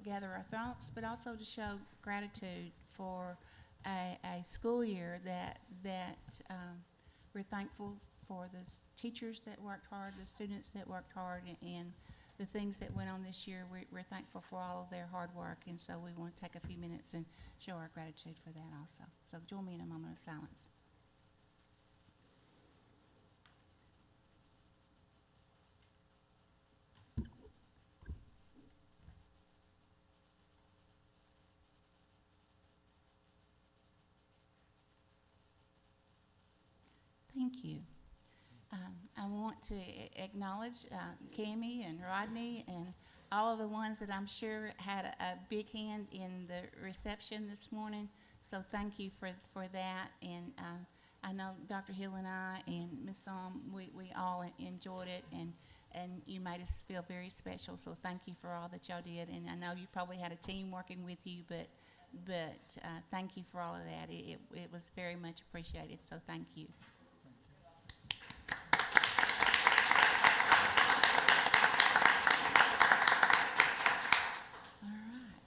gather our thoughts, but also to show gratitude for a school year that we're thankful for the teachers that worked hard, the students that worked hard, and the things that went on this year. We're thankful for all of their hard work, and so we want to take a few minutes and show our gratitude for that also. So join me in a moment of silence. Thank you. I want to acknowledge Cammie and Rodney and all of the ones that I'm sure had a big hand in the reception this morning. So thank you for that. And I know Dr. Hill and I and Ms. Psalm, we all enjoyed it, and you made us feel very special. So thank you for all that y'all did. And I know you probably had a team working with you, but thank you for all of that. It was very much appreciated. So thank you.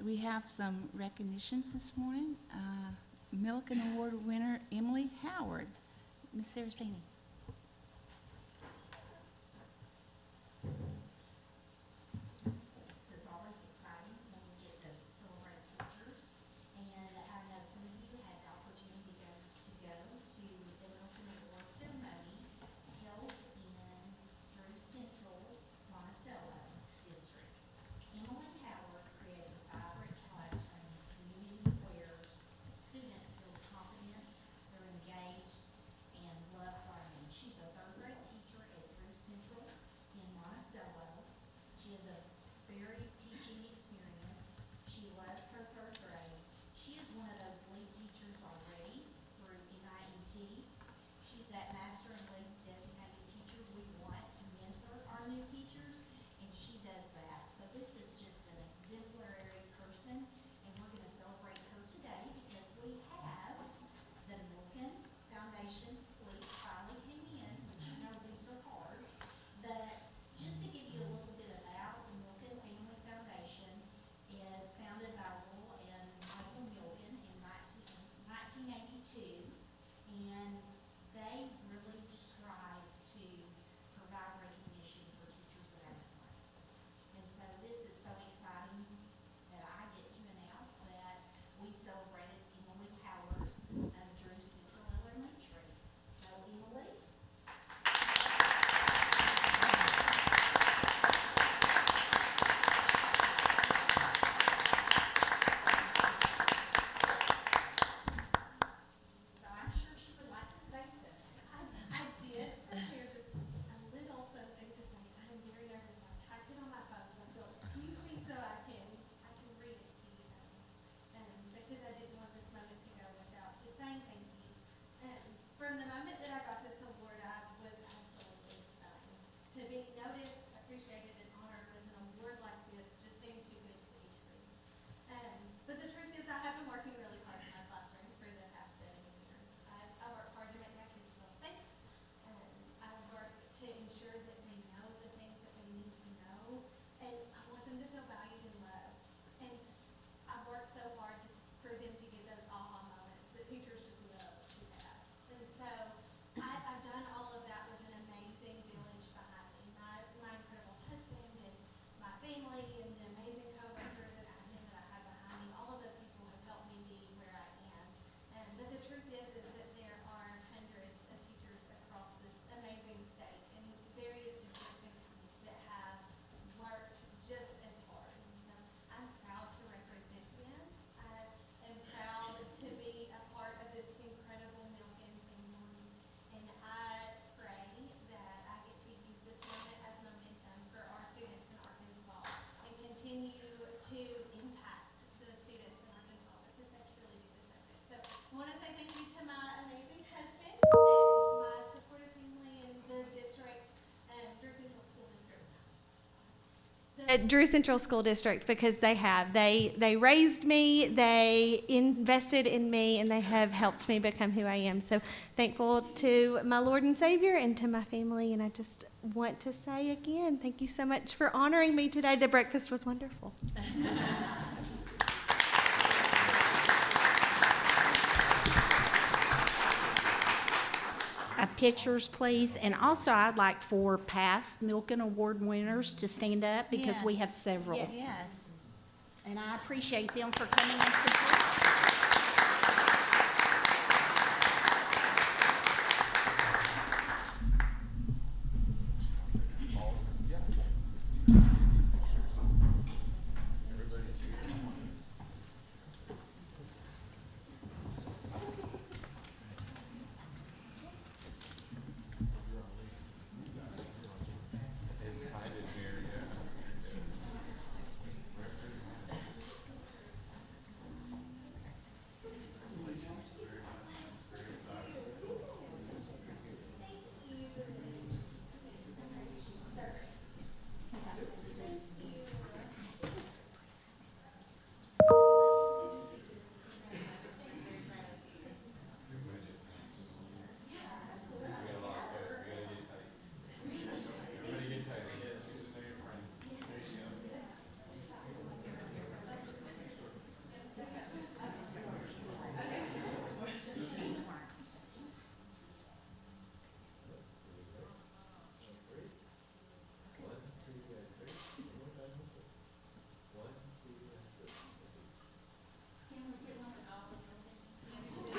We have some recognitions this morning. Milliken Award winner Emily Howard. Ms. Saraceni. This is always exciting when we get to celebrate teachers. And I know some of you had the opportunity to go to the Milliken Award ceremony held in Drew Central, Monticello District. Emily Howard creates a vibrant classroom community where students feel confidence, they're engaged, and love learning. She's a third-grade teacher at Drew Central in Monticello. She has a varied teaching experience. She loves her third grade. She is one of those lead teachers already through NIET. She's that master and lead designated teacher we want to mentor our new teachers, and she does that. So this is just an exemplary person, and we're going to celebrate her today because we have the Milliken Foundation Police finally came in, which you know these are hard. But just to give you a little bit about the Milliken Family Foundation, is founded by Will and Michael Milliken in 1982, and they really strive to provide recognition for teachers of excellence. And so this is so exciting that I get to announce that we celebrated Emily Howard of Drew Central Elementary. So Emily. So I'm sure she would like to say something. I did prepare just a little something to say. I'm very nervous. I typed it on my phone, so if you'll excuse me so I can read it to you guys. Because I didn't want this moment to go without just saying thank you. From the moment that I got this award, I was absolutely stunned. To be noticed, appreciated, and honored with an award like this just seems too good to be true. But the truth is, I have been working really hard in my classroom for the past 7 years. I work hard to make my kids feel safe. I work to ensure that they know the things that they need to know, and I want them to feel valued and loved. And I work so hard for them to get those aha moments that teachers just love to have. And so I've done all of that with an amazing village behind me. My incredible husband and my family and the amazing coworkers and admin that I have behind me. All of those people have helped me be where I am. But the truth is that there are hundreds of teachers across this amazing state in various districts and counties that have worked just as hard. And so I'm proud to represent them. I am proud to be a part of this incredible Milliken family. And I pray that I get to use this moment as momentum for our students in Arkansas and continue to impact the students in Arkansas because they truly do deserve it. So I want to say thank you to my amazing husband and my supportive family in the district, Drew Central School District. Drew Central School District, because they raised me, they invested in me, and they have helped me become who I am. So thankful to my Lord and Savior and to my family, and I just want to say again, thank you so much for honoring me today. The breakfast was wonderful. pictures, please. And also, I'd like for past Milken Award winners to stand up because we Yes. have several. Yes. And I appreciate them for coming and supporting.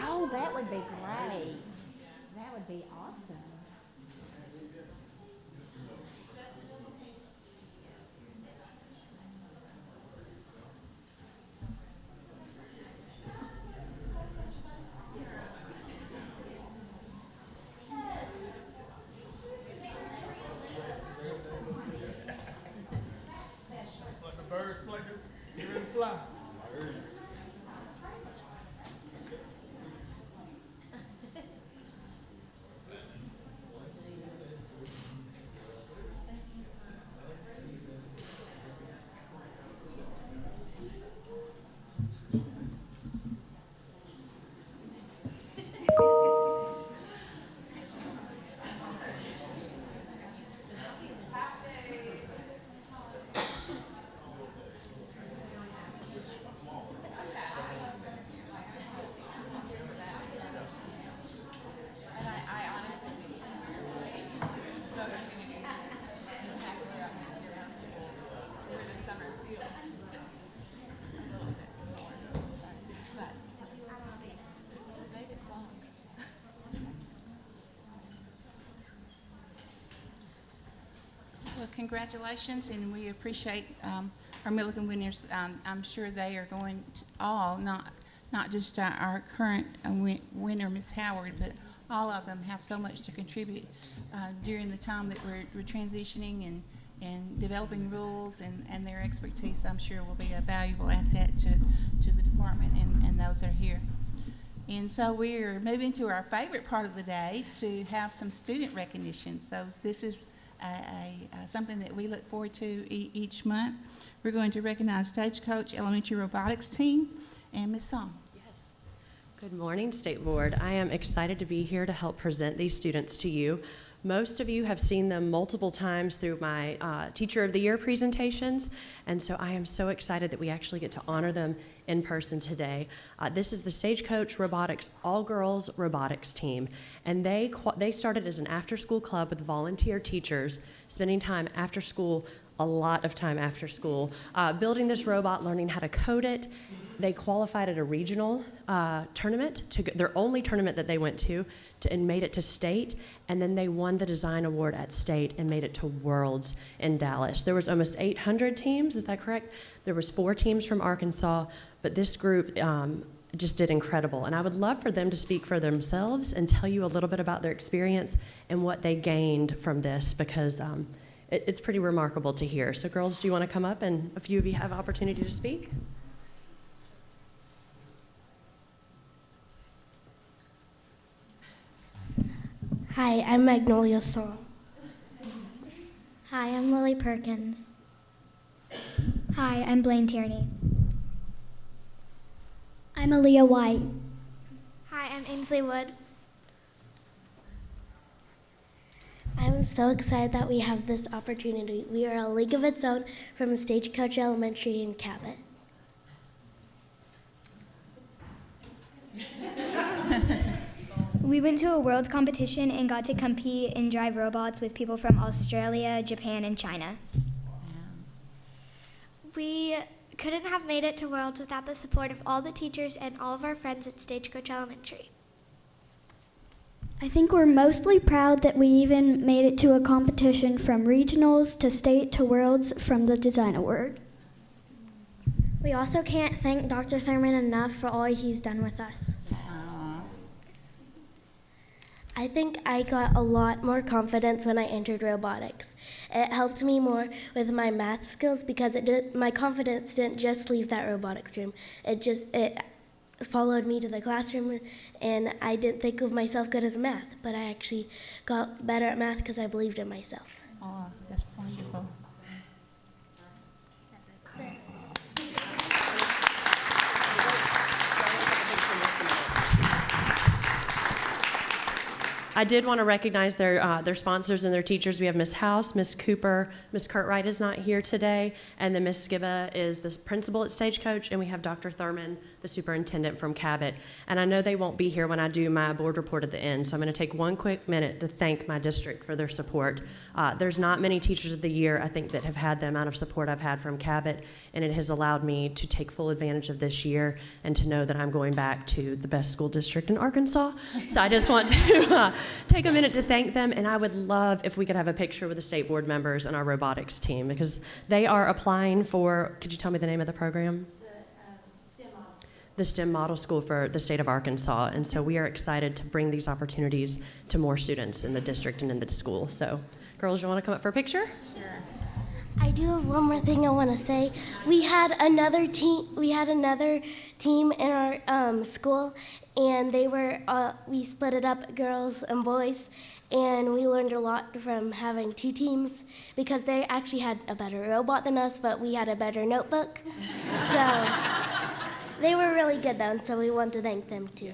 Oh, that would be great. That would be awesome. Like the birds fly, get ready to fly. Well, congratulations, and we appreciate our Milliken winners. I'm sure they are going to all, not just our current winner, Ms. Howard, but all of them have so much to contribute during the time that we're transitioning and developing rules, and their expertise, I'm sure, will be a valuable asset to the department and those that are here. And so we're moving to our favorite part of the day, to have some student recognition. So this is something that we look forward to each month. We're going to recognize Stagecoach Elementary Robotics Team and Ms. Song. Yes. Good morning, State Board. I am excited to be here to help present these students to you. Most of you have seen them multiple times through my Teacher of the Year presentations, and so I am so excited that we actually get to honor them in person today. This is the Stagecoach Robotics All-Girls Robotics Team, and they started as an after-school club with volunteer teachers, spending time after school, a lot of time after school, building this robot, learning how to code it. They qualified at a regional tournament, their only tournament that they went to, and made it to state, and then they won the design award at state and made it to Worlds in Dallas. There was almost 800 teams, is that correct? There was 4 teams from Arkansas, but this group just did incredible. And I would love for them to speak for themselves and tell you a little bit about their experience and what they gained from this, because it's pretty remarkable to hear. So girls, do you want to come up, and a few of you have opportunity to speak? Hi, I'm Magnolia Song. Hi, I'm Lily Perkins. Hi, I'm Blaine Tierney. I'm Aaliyah White. Hi, I'm Ainsley Wood. I'm so excited that we have this opportunity. We are a league of its own from Stagecoach Elementary in Cabot. We went to a world's competition and got to compete and drive robots with people from Australia, Japan, and China. We couldn't have made it to Worlds without the support of all the teachers and all of our friends at Stagecoach Elementary. I think we're mostly proud that we even made it to a competition from regionals to state to worlds from the Design Award. We also can't thank Dr. Thurman enough for all he's done with us. I think I got a lot more confidence when I entered robotics. It helped me more with my math skills because my confidence didn't just leave that robotics room. It followed me to the classroom, and I didn't think of myself good as math, but I actually got better at math because I believed in myself. Oh, that's wonderful. I did want to recognize their sponsors and their teachers. We have Miss House, Miss Cooper, Miss Cartwright is not here today, and then Miss Skiba is the principal at Stagecoach, and we have Dr. Thurman, the superintendent from Cabot. And I know they won't be here when I do my board report at the end, so I'm going to take one quick minute to thank my district for their support. There's not many teachers of the year, I think, that have had the amount of support I've had from Cabot, and it has allowed me to take full advantage of this year and to know that I'm going back to the best school district in Arkansas. So I just want to take a minute to thank them, and I would love if we could have a picture with the state board members and our robotics team, because they are applying for, could you tell me the name of the program? The STEM Model School for the state of Arkansas, and so we are excited to bring these opportunities to more students in the district and in the school. So, girls, you want to come up for a picture? Sure. I do have one more thing I want to say. We had another team in our school, and we split it up, girls and boys, and we learned a lot from having two teams because they actually had a better robot than us, but we had a better notebook. So they were really good though, and so we want to thank them too.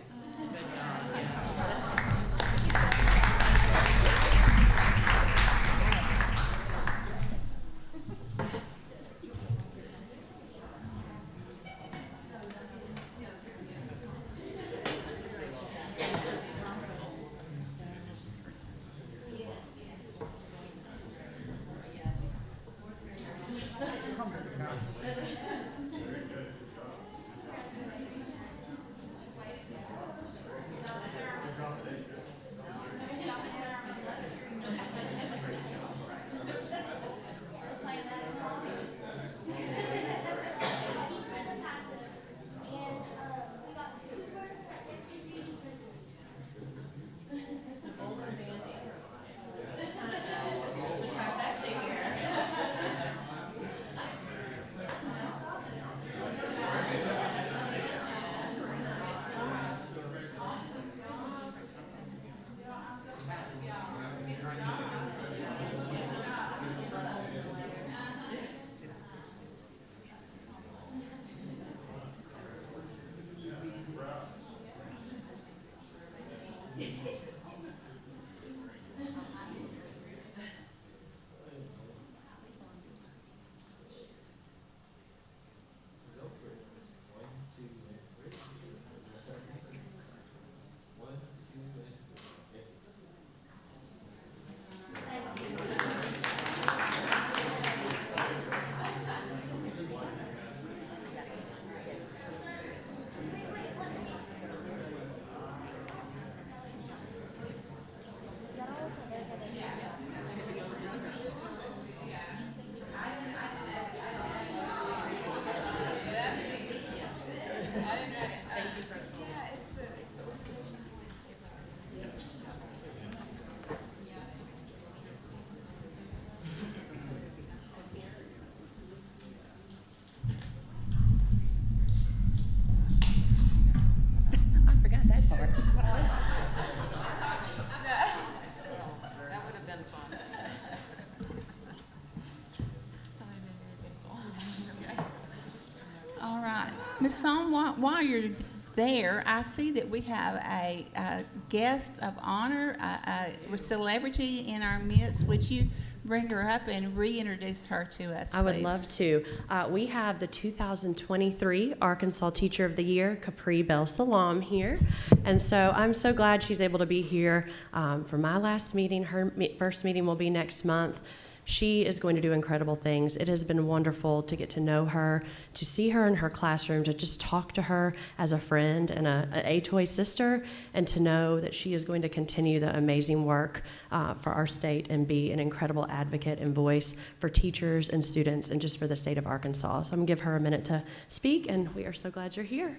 Ms. Song, while you're there, I see that we have a guest of honor, a celebrity in our midst. Would you bring her up and reintroduce her to us, I would please? love to. We have the 2023 Arkansas Teacher of the Year, Capri Bell Salam, here. And so I'm so glad she's able to be here for my last meeting. Her first meeting will be next month. She is going to do incredible things. It has been wonderful to get to know her, to see her in her classroom, to just talk to her as a friend and a ATOY sister, and to know that she is going to continue the amazing work for our state and be an incredible advocate and voice for teachers and students and just for the state of Arkansas. So I'm going to give her a minute to speak, and we are so glad you're here.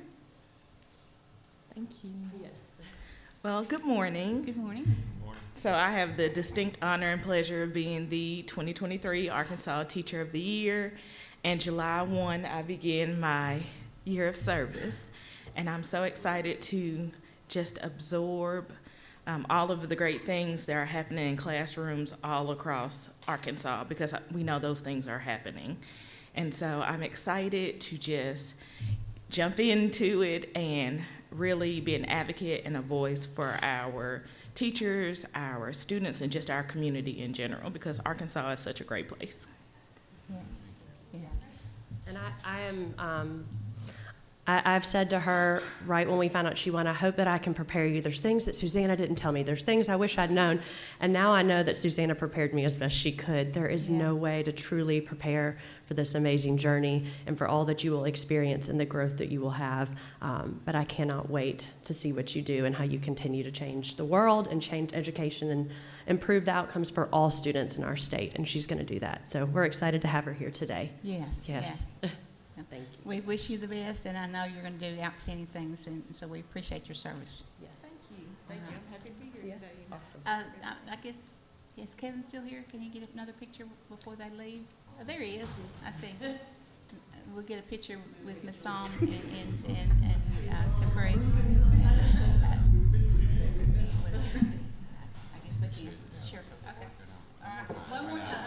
Thank you. Yes. Well, good morning. Good morning. So I have the distinct honor and pleasure of being the 2023 Arkansas Teacher of the Year. And July 1, I begin my year of service. And I'm so excited to just absorb all of the great things that are happening in classrooms all across Arkansas, because we know those things are happening. And so I'm excited to just jump into it and really be an advocate and a voice for our teachers, our students, and just our community in general, because Arkansas is such a great place. Yes, yes. And I've said to her right when we found out she won, I hope that I can prepare you. There's things that Susanna didn't tell me. There's things I wish I'd known. And now I know that Susanna prepared me as best she could. There is no way to truly prepare for this amazing journey and for all that you will experience and the growth that you will have. But I cannot wait to see what you do and how you continue to change the world and change education and improve the outcomes for all students in our state. And she's going to do that. So we're excited to have her here today. Yes. Yes. Yeah. Thank you. We wish you the best, and I know you're going to do outstanding things, and so we appreciate your service. Yes. Thank you. Thank you. I'm happy to be here today. Awesome. I guess, is Kevin still here? Can he get another picture before they leave? Oh, there he is. I see. We'll get a picture with Ms. Psalm and Capri. I guess we can. Sure. Okay. All right. One more time.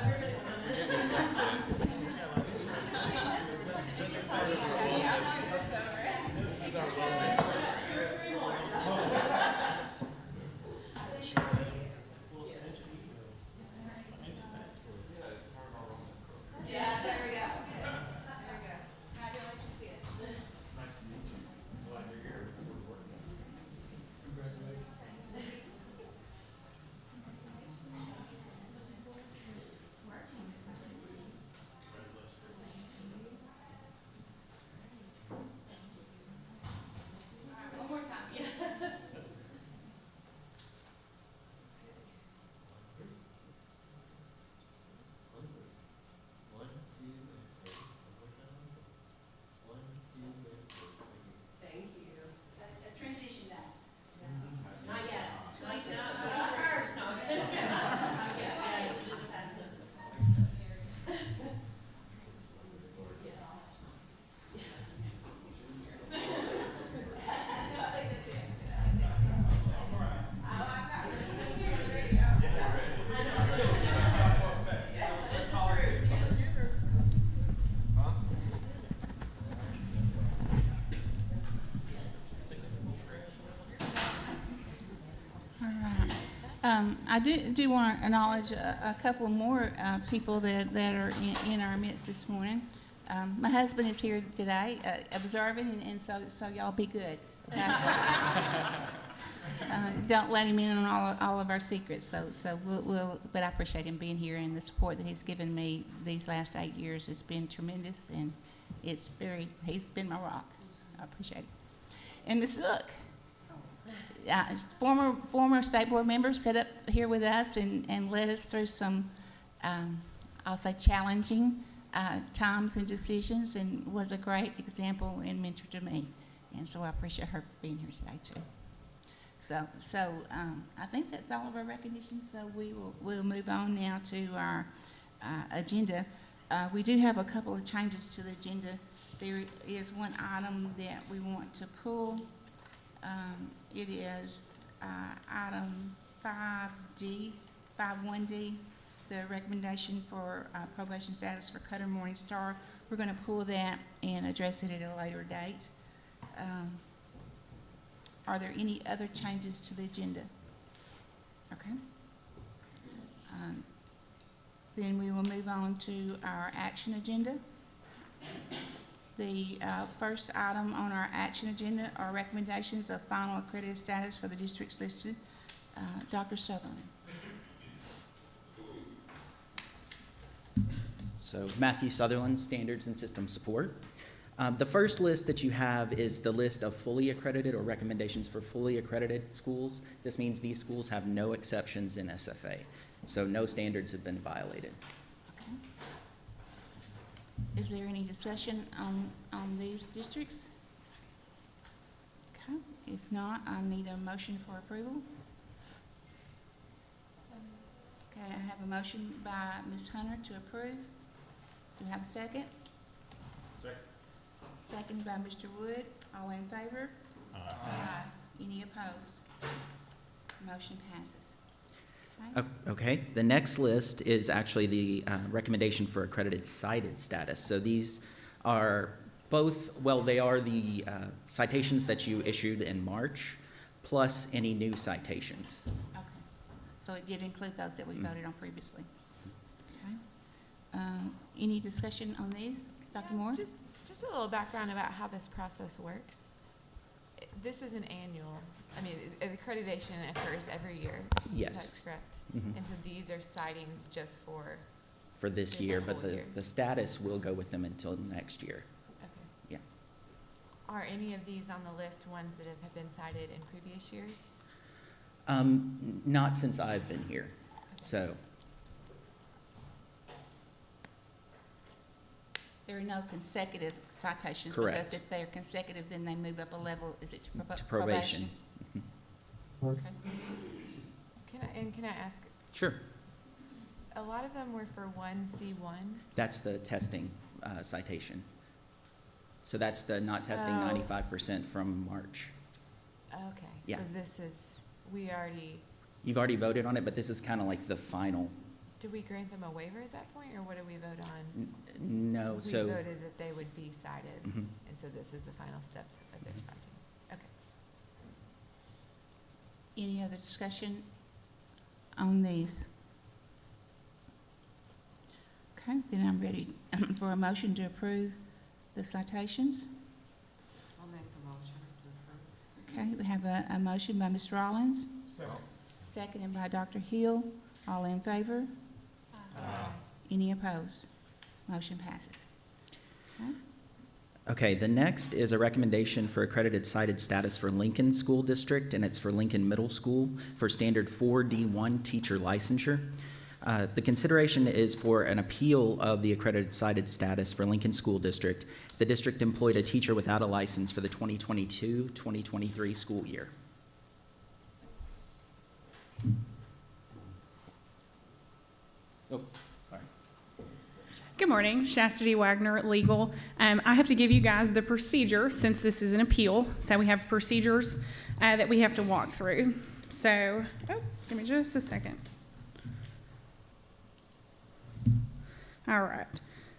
I do want to acknowledge a couple more people that are in our midst this morning. My husband is here today, observing, and so y'all be good. Don't let him in on all of our secrets. So we'll. But I appreciate him being here, and the support that he's given me these last 8 years has been tremendous, and he's been my rock. I appreciate it. And Ms. Zook. Former state board member, sat up here with us and led us through some, I'll say, challenging times and decisions, and was a great example and mentor to me. And so I appreciate her for being here today too. So I think that's all of our recognition. So we'll move on now to our agenda. We do have a couple of changes to the agenda. There is one item that we want to pull. It is item 5D, 51D, the recommendation for probation status for Cutter Morningstar. We're going to pull that and address it at a later date. Are there any other changes to the agenda? Okay. Then we will move on to our action agenda. The first item on our action agenda are recommendations of final accredited status for the districts listed. Dr. Sutherland. So Matthew Sutherland, Standards and System Support. The first list that you have is the list of fully accredited or recommendations for fully accredited schools. This means these schools have no exceptions in SFA, so no standards have been violated. Okay. Is there any discussion on these districts? Okay, if not, I need a motion for approval. Okay, I have a motion by Ms. Hunter to approve. Do I have a second? Second. Second by Mr. Wood. All in favor? Aye. Any opposed? Motion passes. Okay. Okay, the next list is actually the recommendation for accredited cited status. So these are both, well, they are the citations that you issued in March, plus any new citations. Okay. So it did include those that we voted on previously. Okay. Any discussion on these? Dr. Moore? Just a little background about how this process works. This is an annual, accreditation occurs every year. Yes. That's correct. Mhm. And so these are sightings just for this year, but school year. the status will go with them until next year. Okay. Yeah. Are any of these on the list ones that have been cited in previous years? Not since I've been here, so. There are no consecutive citations. Correct. Because if they're consecutive, then they move up a level. Is it to To probation? probation. Mhm. Okay. Can I ask, Sure. a lot of them were for 1C1? That's the testing citation. So that's the not testing Oh. 95% from March. Okay. Yeah. So this is, You've already voted on it, but this is kind of like the final. did we grant them a waiver at that point, or what did we vote on? No, so. We voted that they would be cited, Mhm. and so this is the final step of their citing. Okay. Any other discussion on these? Okay, then I'm ready for a motion to approve the citations. I'll make the motion to approve. Okay, we have a motion by Ms. Rollins, Second. seconded by Dr. Hill. All in favor? Aye. Any opposed? Motion passes. Okay. Okay, the next is a recommendation for accredited cited status for Lincoln School District, and it's for Lincoln Middle School for Standard 4D1 teacher licensure. The consideration is for an appeal of the accredited cited status for Lincoln School District. The district employed a teacher without a license for the 2022-2023 school year. Oh, sorry. Good morning, Chastity Wagner, Legal. I have to give you guys the procedure since this is an appeal. So we have procedures that we have to walk through. So, give me just a second. All right.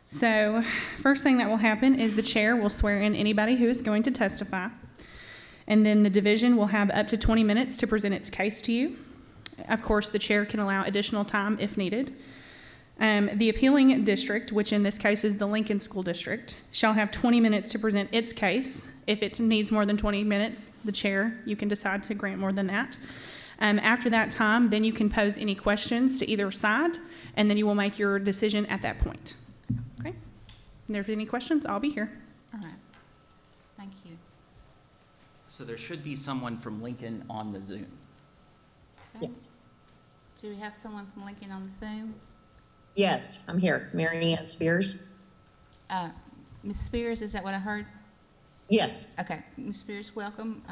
So, first thing that will happen is the chair will swear in anybody who is going to testify. And then the division will have up to 20 minutes to present its case to you. Of course, the chair can allow additional time if needed. The appealing district, which in this case is the Lincoln School District, shall have 20 minutes to present its case. If it needs more than 20 minutes, the chair, you can decide to grant more than that. After that time, then you can pose any questions to either side, and then you will make your decision at that point. Okay? If there's any questions, I'll be here. All right. Thank you. So there should be someone from Lincoln on the Zoom. Okay. Do we have someone from Lincoln on the Zoom? Yes, I'm here. Mary Ann Spears. Ms. Spears, is that what I heard? Yes. Okay, Ms. Spears, welcome.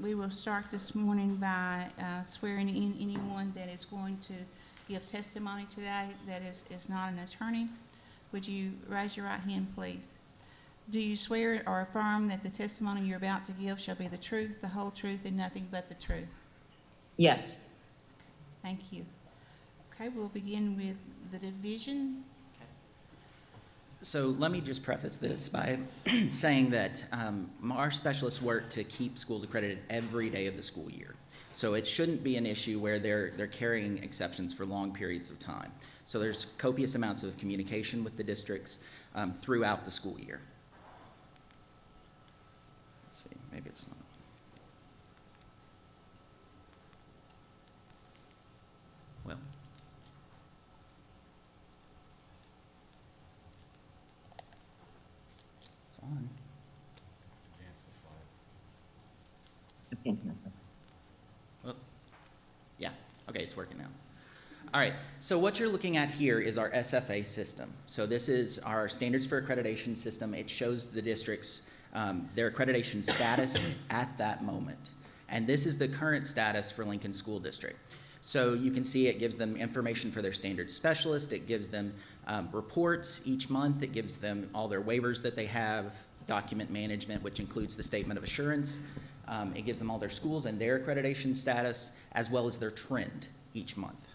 We will start this morning by swearing in anyone that is going to give testimony today that is not an attorney. Would you raise your right hand, please? Do you swear or affirm that the testimony you're about to give shall be the truth, the whole truth, and nothing but the truth? Yes. Thank you. Okay, we'll begin with the division. So let me just preface this by saying that our specialists work to keep schools accredited every day of the school year. So it shouldn't be an issue where they're carrying exceptions for long periods of time. So there's copious amounts of communication with the districts throughout the school year. Let's see, maybe it's not. Well. It's on. Advance the slide. Well, yeah, okay, it's working now. All right, so what you're looking at here is our SFA system. So this is our Standards for Accreditation system. It shows the districts their accreditation status at that moment. And this is the current status for Lincoln School District. So you can see it gives them information for their standards specialist. It gives them reports each month. It gives them all their waivers that they have, document management, which includes the statement of assurance. It gives them all their schools and their accreditation status, as well as their trend each month.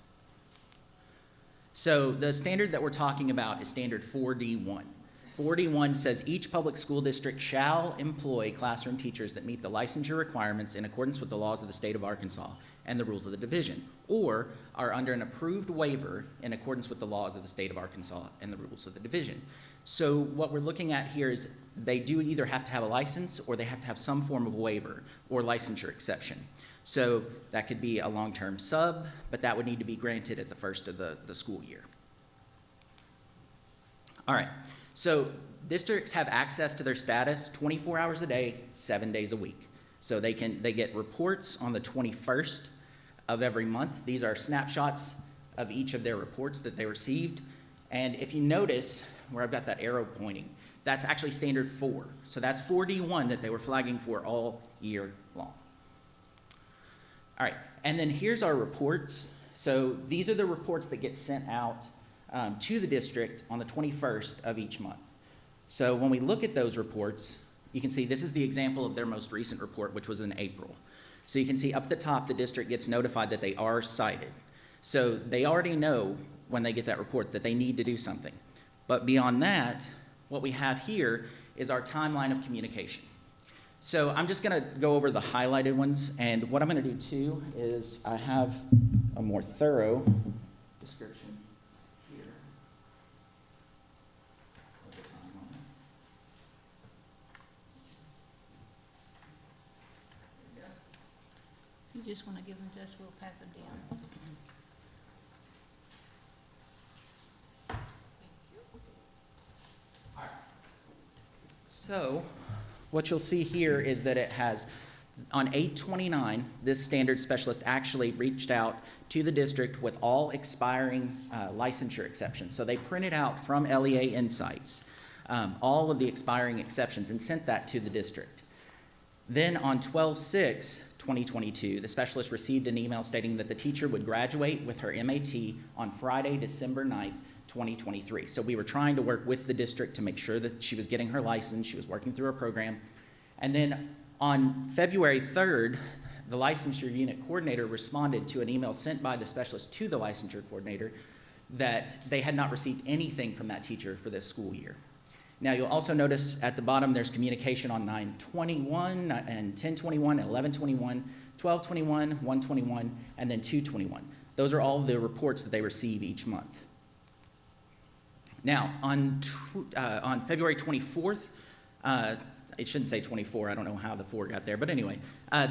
So the standard that we're talking about is standard 4D1. 4D1 says each public school district shall employ classroom teachers that meet the licensure requirements in accordance with the laws of the state of Arkansas and the rules of the division, or are under an approved waiver in accordance with the laws of the state of Arkansas and the rules of the division. So what we're looking at here is they do either have to have a license or they have to have some form of waiver or licensure exception. So that could be a long-term sub, but that would need to be granted at the first of the school year. All right, so districts have access to their status 24 hours a day, 7 days a week. So they get reports on the 21st of every month. These are snapshots of each of their reports that they received. And if you notice where I've got that arrow pointing, that's actually standard 4. So that's 4D1 that they were flagging for all year long. All right, and then here's our reports. So these are the reports that get sent out to the district on the 21st of each month. So when we look at those reports, you can see this is the example of their most recent report, which was in April. So you can see up at the top, the district gets notified that they are cited. So they already know when they get that report that they need to do something. But beyond that, what we have here is our timeline of communication. So I'm just gonna go over the highlighted ones, and what I'm gonna do too is I have a more thorough description here. Of the timeline. If you just want to give them to us, we'll pass them down. So what you'll see here is that it has, on 8/29, this standard specialist actually reached out to the district with all expiring licensure exceptions. So they printed out from LEA Insights all of the expiring exceptions and sent that to the district. Then on 12/6/2022, the specialist received an email stating that the teacher would graduate with her MAT on Friday, December 9th, 2023. So we were trying to work with the district to make sure that she was getting her license, she was working through her program. And then on February 3rd, the licensure unit coordinator responded to an email sent by the specialist to the licensure coordinator that they had not received anything from that teacher for this school year. Now you'll also notice at the bottom there's communication on 9/21 and 10/21, 11/21, 12/21, 1/21, and then 2/21. Those are all the reports that they receive each month. Now, on February 24th, it shouldn't say 24, I don't know how the 4 got there, but anyway,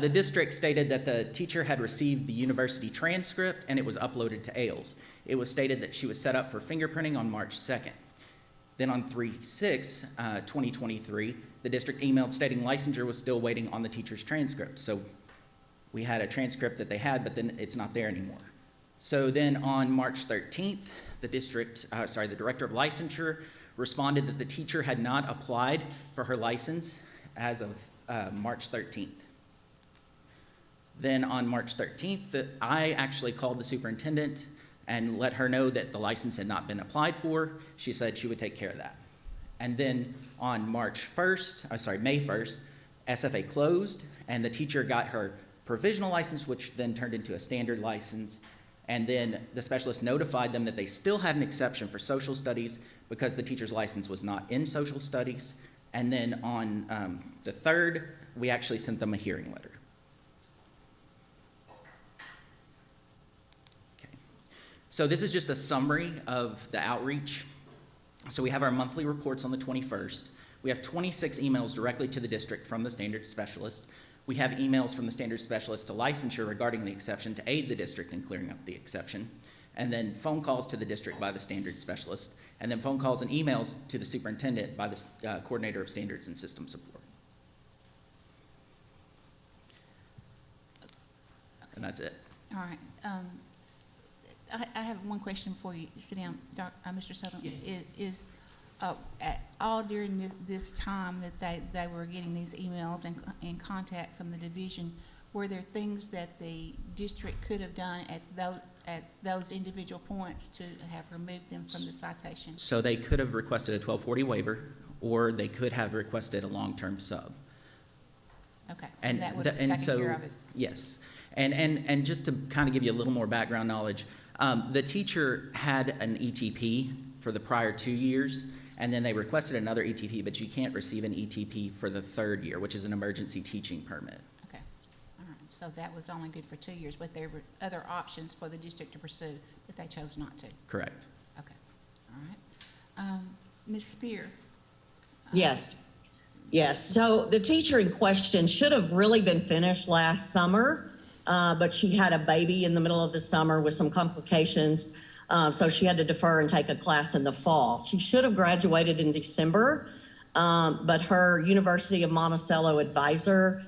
the district stated that the teacher had received the university transcript and it was uploaded to AILS. It was stated that she was set up for fingerprinting on March 2nd. Then on 3/6/2023, the district emailed stating licensure was still waiting on the teacher's transcript. So we had a transcript that they had, but then it's not there anymore. So then on March 13th, the director of licensure responded that the teacher had not applied for her license as of March 13th. Then on March 13th, I actually called the superintendent and let her know that the license had not been applied for. She said she would take care of that. And then on May 1st, SFA closed and the teacher got her provisional license, which then turned into a standard license. And then the specialist notified them that they still had an exception for social studies because the teacher's license was not in social studies. And then on the 3rd, we actually sent them a hearing letter. So this is just a summary of the outreach. So we have our monthly reports on the 21st. We have 26 emails directly to the district from the standards specialist. We have emails from the standards specialist to licensure regarding the exception to aid the district in clearing up the exception. And then phone calls to the district by the standards specialist. And then phone calls and emails to the superintendent by the coordinator of standards and system support. And that's it. All right. I have one question before you sit down, Mr. Sutherland. Yes. All during this time that they were getting these emails and in contact from the division, were there things that the district could have done at those individual points to have removed them from the citation? So they could have requested a 1240 waiver, or they could have requested a long-term sub. Okay, and that would have taken care of it. Yes, and just to kind of give you a little more background knowledge, the teacher had an ETP for the prior 2 years, and then they requested another ETP, but you can't receive an ETP for the third year, which is an emergency teaching permit. Okay, all right, so that was only good for 2 years, but there were other options for the district to pursue, but they chose not to. Correct. Okay, all right. Ms. Spear? Yes. Yes. So the teacher in question should have really been finished last summer, but she had a baby in the middle of the summer with some complications. So she had to defer and take a class in the fall. She should have graduated in December, but her University of Monticello advisor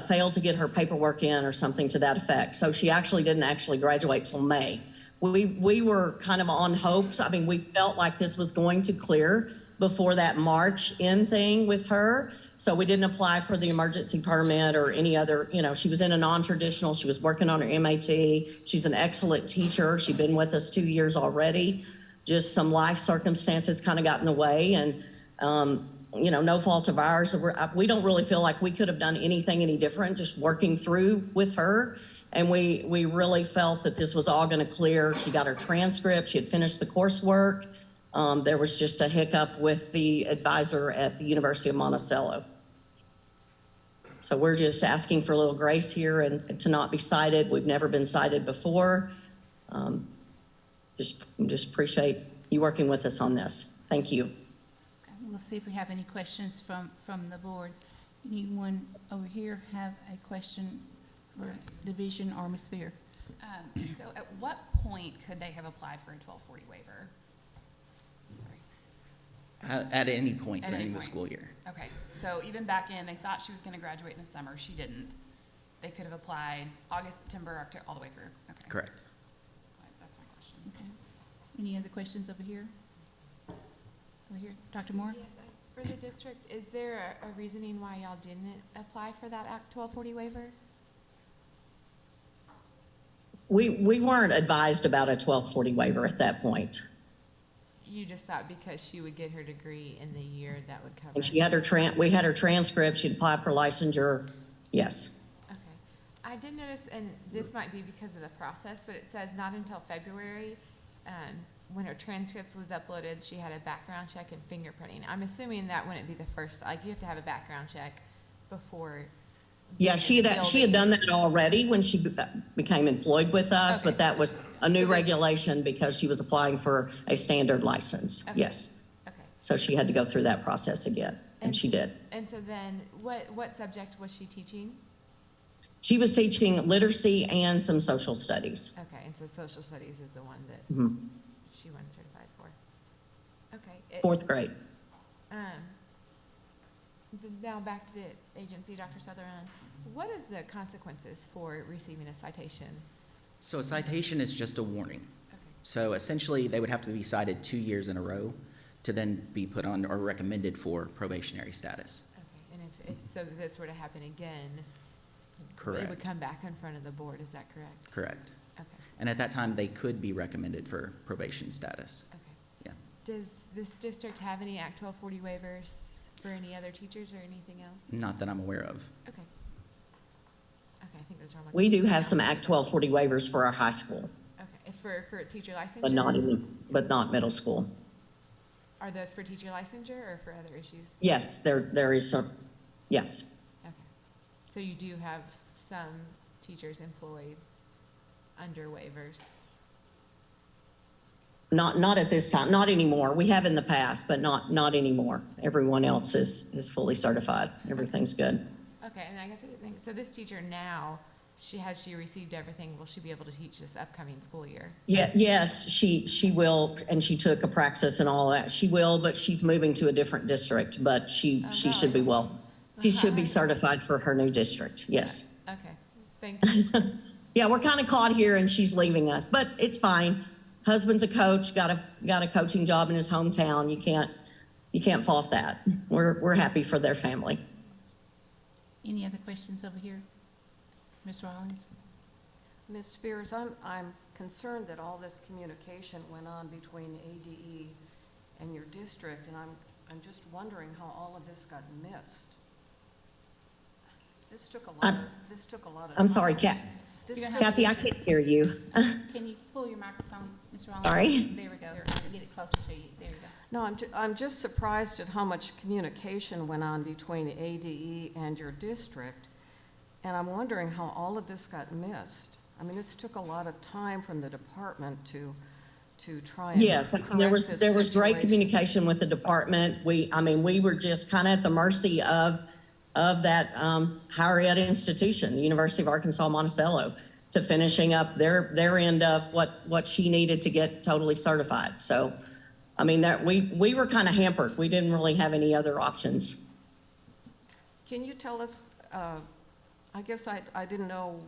failed to get her paperwork in or something to that effect. So she didn't graduate till May. We were kind of on hopes. I mean, we felt like this was going to clear before that March end thing with her. So we didn't apply for the emergency permit or any other, she was in a non-traditional, she was working on her MAT. She's an excellent teacher. She'd been with us 2 years already. Just some life circumstances kind of got in the way, and, no fault of ours. We don't really feel like we could have done anything any different, just working through with her. And we really felt that this was all gonna clear. She got her transcript, she had finished the coursework. There was just a hiccup with the advisor at the University of Monticello. So we're just asking for a little grace here and to not be cited. We've never been cited before. Just appreciate you working with us on this. Thank you. Okay, we'll see if we have any questions from the board. Anyone over here have a question for division or Ms. Spear? So at what point could they have applied for a 1240 waiver? At any point during the school year. Okay, so even back in, they thought she was going to graduate in the summer. She didn't. They could have applied August, September, October, all the way through. Okay. Correct. That's my question. Okay. Any other questions over here? Over here, Dr. Moore? Yes, for the district, is there a reasoning why y'all didn't apply for that Act 1240 waiver? We weren't advised about a 1240 waiver at that point. You just thought because she would get her degree in the year that would cover. And she had we had her transcript, she'd applied for licensure, yes. Okay. I did notice, and this might be because of the process, but it says not until February, when her transcript was uploaded, she had a background check and fingerprinting. I'm assuming that wouldn't be the first, like you have to have a background check before. Yeah, she had done that already when she became employed with us, Okay. but that was a new regulation because she was applying for a standard license, Okay. yes. Okay. So she had to go through that process again, and she did. And so then what subject was she teaching? She was teaching literacy and some social studies. Okay, and so social studies is the one that she wasn't certified for. Okay. Fourth grade. Now back to the agency, Dr. Sutherland. What is the consequences for receiving a citation? So a citation is just a warning. Okay. So essentially, they would have to be cited 2 years in a row to then be put on or recommended for probationary status. Okay, and if so this were to happen again, Correct. it would come back in front of the board, is that correct? Correct. Okay. And at that time, they could be recommended for probation status. Okay. Yeah. Does this district have any Act 1240 waivers for any other teachers or anything else? Not that I'm aware of. Okay. Okay, I think those are all my We do questions. have some Act 1240 waivers for our high school, Okay, for teacher licensure? but not middle school. Are those for teacher licensure or for other issues? Yes, there is some, yes. Okay. So you do have some teachers employed under waivers? Not at this time, not anymore. We have in the past, but not anymore. Everyone else is fully certified. Everything's good. Okay, and I guess I didn't think, so this teacher now, has she received everything? Will she be able to teach this upcoming school year? Yeah, yes, she will, and she took a praxis and all that. She will, but she's moving to a different district, but she should be she should be certified for her new district, yes. Okay, thank you. Yeah, we're kind of caught here and she's leaving us, but it's fine. Husband's a coach, got a coaching job in his hometown. You can't fault that. We're happy for their family. Any other questions over here? Ms. Rollins? Ms. Spears, I'm concerned that all this communication went on between ADE and your district, and I'm just wondering how all of this got missed. This took a lot of time. I'm sorry, Kathy, I can't hear you. Can you pull your microphone, Ms. Rollins? Sorry. There we go. Get it closer to you. There we go. No, I'm just surprised at how much communication went on between ADE and your district, and I'm wondering how all of this got missed. I mean, this took a lot of time from the department to try and Yes, there was great communication with the department. We were just kind of at the mercy of that higher ed institution, the University of Arkansas Monticello, to finishing up their end of what she needed to get totally certified. So, I mean, that we were kind of hampered. We didn't really have any other options. Can you tell us, I guess I didn't know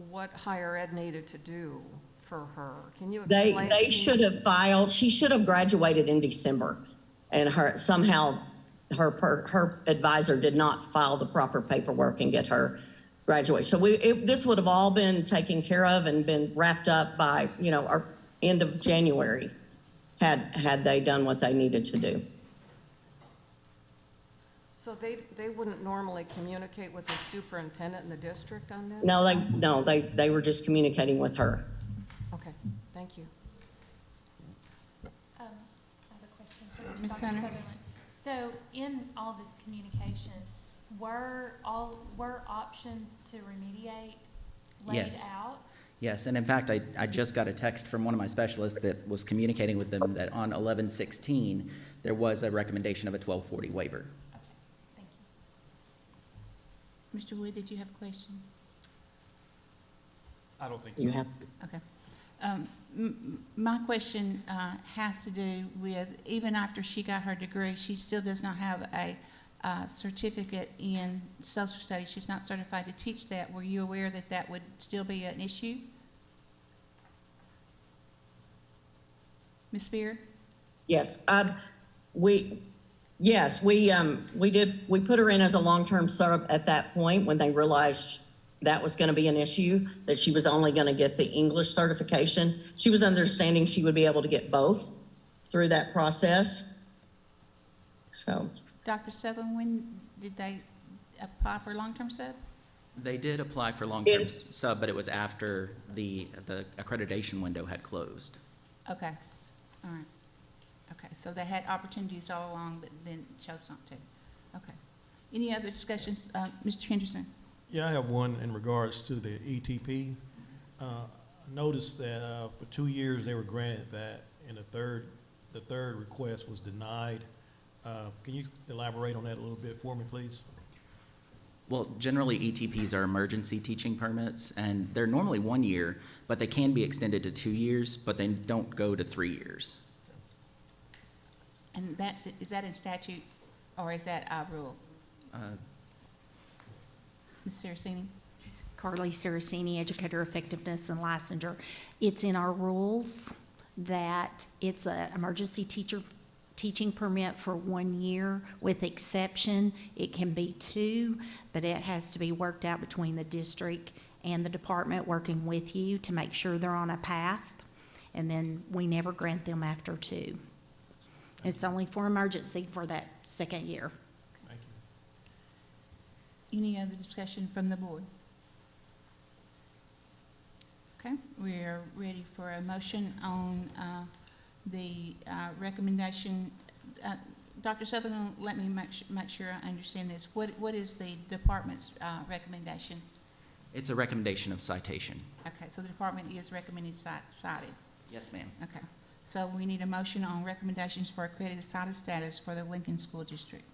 what higher ed needed to do for her. Can you explain? They should have filed, she should have graduated in December, and her advisor did not file the proper paperwork and get her graduated. So this would have all been taken care of and been wrapped up by, our end of January had they done what they needed to do. So they wouldn't normally communicate with the superintendent in the district on this? No, they were just communicating with her. Okay, thank you. I have a question for Ms. Dr. Hunter? Sutherland. So in all this communication, were options to remediate laid Yes. out? Yes, and in fact, I just got a text from one of my specialists that was communicating with them that on 11/16, there was a recommendation of a 1240 waiver. Okay, thank you. Mr. Wood, did you have a question? I don't think so. You have, Okay. My question has to do with, even after she got her degree, she still does not have a certificate in social studies. She's not certified to teach that. Were you aware that that would still be an issue? Ms. Spear? yes. We put her in as a long-term sub at that point when they realized that was going to be an issue, that she was only going to get the English certification. She was understanding she would be able to get both through that process. So, Dr. Sutherland, when did they apply for long-term sub? They did apply for long-term sub, but it was after the accreditation window had closed. Okay, all right. Okay, so they had opportunities all along, but then chose not to. Okay. Any other discussions? Mr. Henderson? Yeah, I have one in regards to the ETP. I noticed that for 2 years they were granted that, and the third request was denied. Can you elaborate on that a little bit for me, please? Well, generally ETPs are emergency teaching permits, and they're normally 1 year, but they can be extended to 2 years, but they don't go to 3 years. And is that in statute, or is that our rule? Ms. Saraceni? Carly Saraceni, Educator Effectiveness and Licensure. It's in our rules that it's an emergency teaching permit for 1 year. With exception, it can be 2, but it has to be worked out between the district and the department working with you to make sure they're on a path. And then we never grant them after 2. It's only for emergency for that second year. Thank you. Any other discussion from the board? Okay, we are ready for a motion on the recommendation. Dr. Sutherland, let me make sure I understand this. What is the department's recommendation? It's a recommendation of citation. Okay, so the department is recommending cited. Yes, ma'am. Okay, So we need a motion on recommendations for accredited site of status for the Lincoln School District.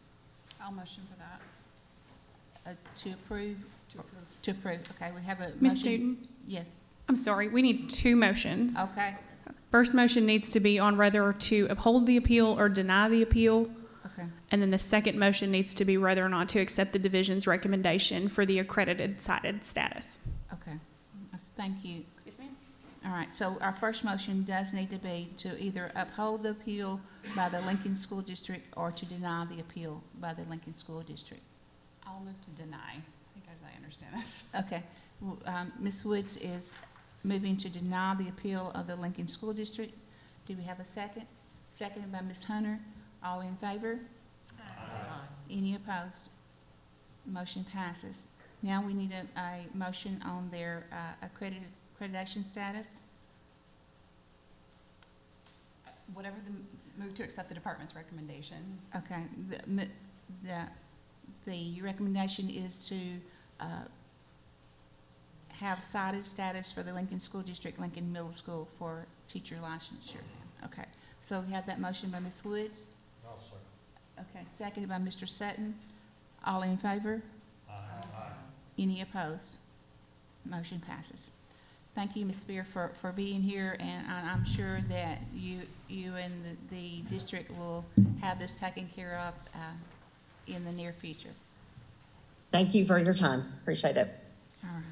I'll motion for that. To approve? To approve. To approve, okay, we have a motion. Ms. Newton, Yes, I'm sorry, we need two motions. okay, First motion needs to be on whether to uphold the appeal or deny the appeal. okay. And then the second motion needs to be whether or not to accept the division's recommendation for the accredited cited status. Okay, thank you. Yes, ma'am. All right, so our first motion does need to be to either uphold the appeal by the Lincoln School District or to deny the appeal by the Lincoln School District. I'll move to deny, I think as I understand this. Okay, Ms. Woods is moving to deny the appeal of the Lincoln School District. Do we have a second? Seconded by Ms. Hunter. All in favor? Any opposed? Motion passes. Now we need a motion on their accreditation status. Whatever move to accept the department's recommendation. Okay, the recommendation is to have cited status for the Lincoln School District, Lincoln Middle School for teacher licensure. Yes, ma'am. Okay, so we have that motion by Ms. Woods. I'll second. Okay, seconded by Mr. Sutton. All in favor? Aye. Any opposed? Motion passes. Thank you, Ms. Spear, for being here, and I'm sure that you and the district will have this taken care of in the near future. Thank you for your time. Appreciate it. All right.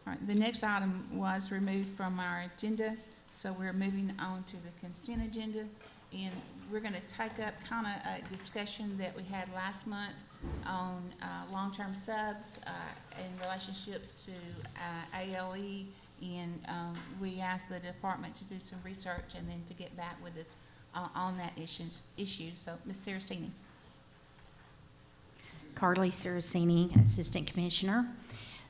All right, the next item was removed from our agenda, so we're moving on to the consent agenda. And we're going to take up kind of a discussion that we had last month on long-term subs in relationships to ALE. And we asked the department to do some research and then to get back with us on that issue. So, Ms. Saraceni. Carly Saraceni, Assistant Commissioner.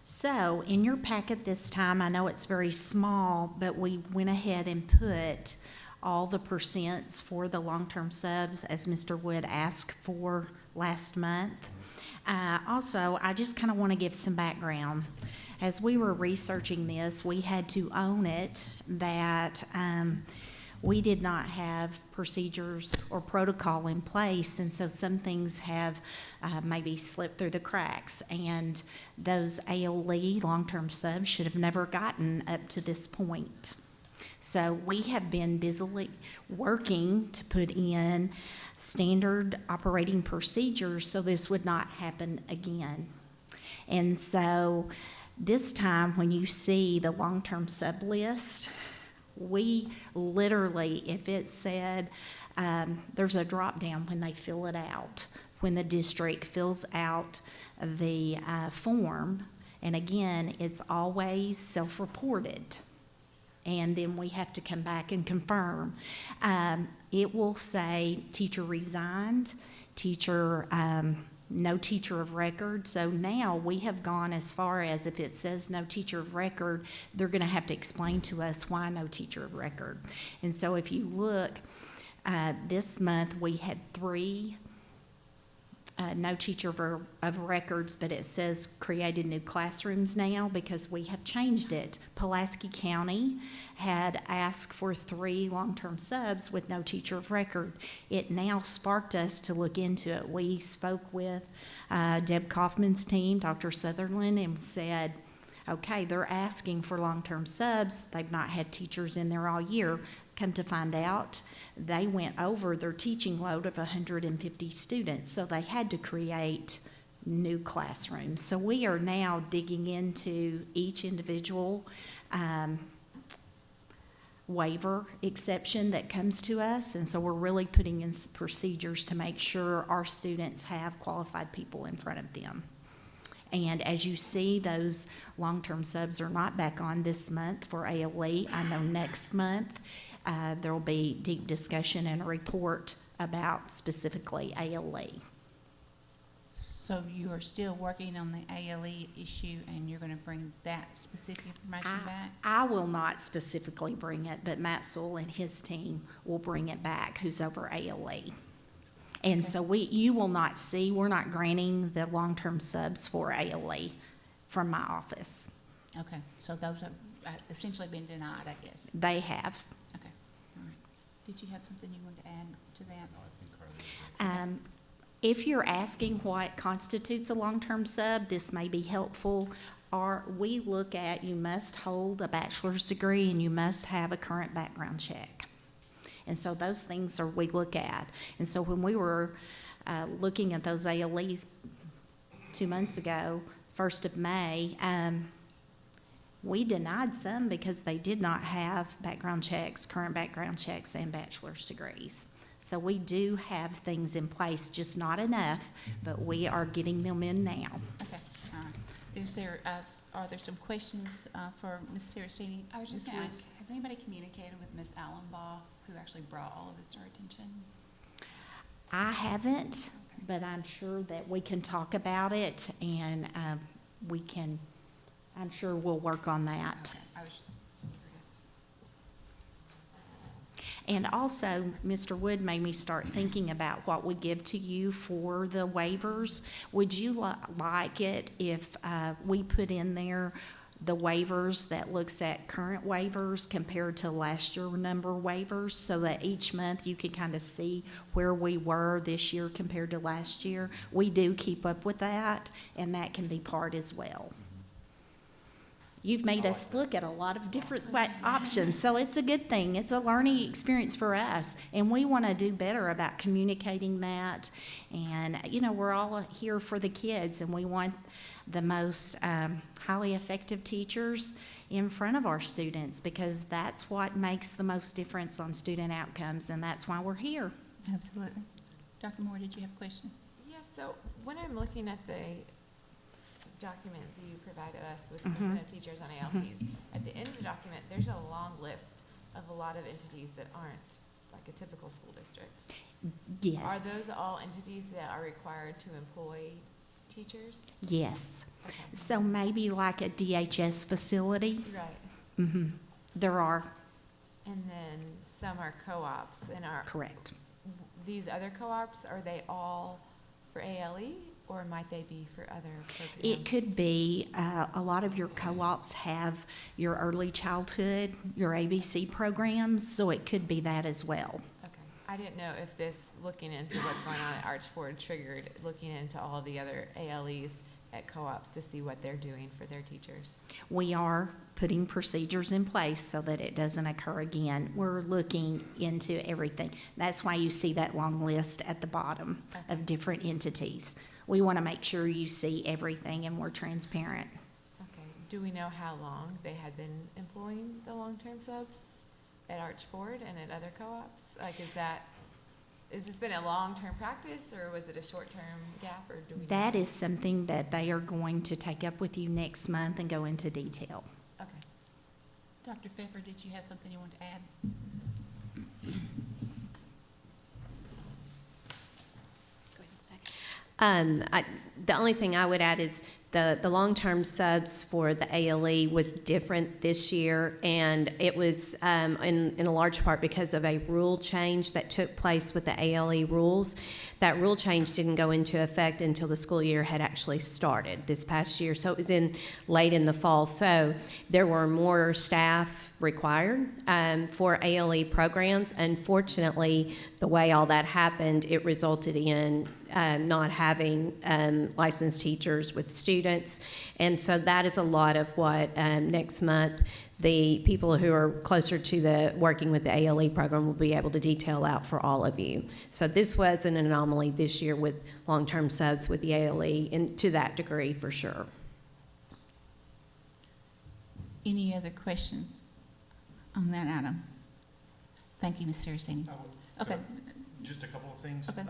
So in your packet this time, I know it's very small, but we went ahead and put all the percents for the long-term subs as Mr. Wood asked for last month. Also, I just kind of want to give some background. As we were researching this, we had to own it that we did not have procedures or protocol in place, and so some things have maybe slipped through the cracks, and those ALE long-term subs should have never gotten up to this point. So we have been busily working to put in standard operating procedures so this would not happen again. And so this time when you see the long-term sub list, we literally, if it said, there's a drop down when they fill it out, when the district fills out the form, and again, it's always self-reported. And then we have to come back and confirm. It will say teacher resigned, teacher, no teacher of record. So now we have gone as far as if it says no teacher of record, they're going to have to explain to us why no teacher of record. And so if you look, this month we had 3 no teacher of records, but it says created new classrooms now because we have changed it. Pulaski County had asked for 3 long-term subs with no teacher of record. It now sparked us to look into it. We spoke with Deb Kaufman's team, Dr. Sutherland, and said, okay, they're asking for long-term subs. They've not had teachers in there all year. Come to find out, they went over their teaching load of 150 students, so they had to create new classrooms. So we are now digging into each individual waiver exception that comes to us, and so we're really putting in procedures to make sure our students have qualified people in front of them. And as you see, those long-term subs are not back on this month for ALE. I know next month there will be deep discussion and a report about specifically ALE. So you are still working on the ALE issue, and you're going to bring that specific information back? I will not specifically bring it, but Matt Sewell and his team will bring it back, who's over ALE. And so you will not see, we're not granting the long-term subs for ALE from my office. Okay, so those have essentially been denied, I guess. They have. Okay, all right. did you have something you wanted to add to that? No, I think Carly. If you're asking what constitutes a long-term sub, this may be helpful. We look at, you must hold a bachelor's degree and you must have a current background check. And so those things we look at. And so when we were looking at those ALEs 2 months ago, 1st of May, we denied some because they did not have background checks, current background checks, and bachelor's degrees. So we do have things in place, just not enough, but we are getting them in now. Okay, all right. Are there some questions for Ms. Saraceni? I was just Ms. gonna Woods? ask, has anybody communicated with Ms. Allenbaugh, who actually brought all of this to our attention? I haven't, but I'm sure that we can talk about it, and I'm sure we'll work on that. Okay, I was just curious. And also, Mr. Wood made me start thinking about what we give to you for the waivers. Would you like it if we put in there the waivers that looks at current waivers compared to last year number waivers, so that each month you can kind of see where we were this year compared to last year? We do keep up with that, and that can be part as well. You've made us look at a lot of different options, so it's a good thing. It's a learning experience for us, and we want to do better about communicating that. And, you know, we're all here for the kids, and we want the most highly effective teachers in front of our students, because that's what makes the most difference on student outcomes, and that's why we're here. Absolutely. Dr. Moore, did you have a question? Yeah, so when I'm looking at the document that you provide us with percent of teachers on ALPs, at the end of the document, there's a long list of a lot of entities that aren't like a typical school district. Yes. Are those all entities that are required to employ teachers? Yes. Okay. So maybe like a DHS facility. Right. There are. And then some are co-ops, and are Correct. these other co-ops, are they all for ALE, or might they be for other programs? It could be, a lot of your co-ops have your early childhood, your ABC programs, so it could be that as well. Okay. I didn't know if this, looking into what's going on at Archford, triggered looking into all the other ALEs at co-ops to see what they're doing for their teachers. We are putting procedures in place so that it doesn't occur again. We're looking into everything. That's why you see that long list at the bottom of different entities. We want to make sure you see everything and we're transparent. Okay. Do we know how long they had been employing the long-term subs at Archford and at other co-ops? Like, has this been a long-term practice, or was it a short-term gap, or do we know? That is something that they are going to take up with you next month and go into detail. Okay. Dr. Pfeffer, did you have something you wanted to add? The only thing I would add is the long-term subs for the ALE was different this year, and it was in a large part because of a rule change that took place with the ALE rules. That rule change didn't go into effect until the school year had actually started this past year, so it was late in the fall. So there were more staff required for ALE programs. Unfortunately, the way all that happened, it resulted in not having licensed teachers with students. And so that is a lot of what next month the people who are closer to the working with the ALE program will be able to detail out for all of you. So this was an anomaly this year with long-term subs with the ALE, and to that degree for sure. Any other questions on that item? Thank you, Ms. Saraceni. Okay. Just a couple of things. Okay.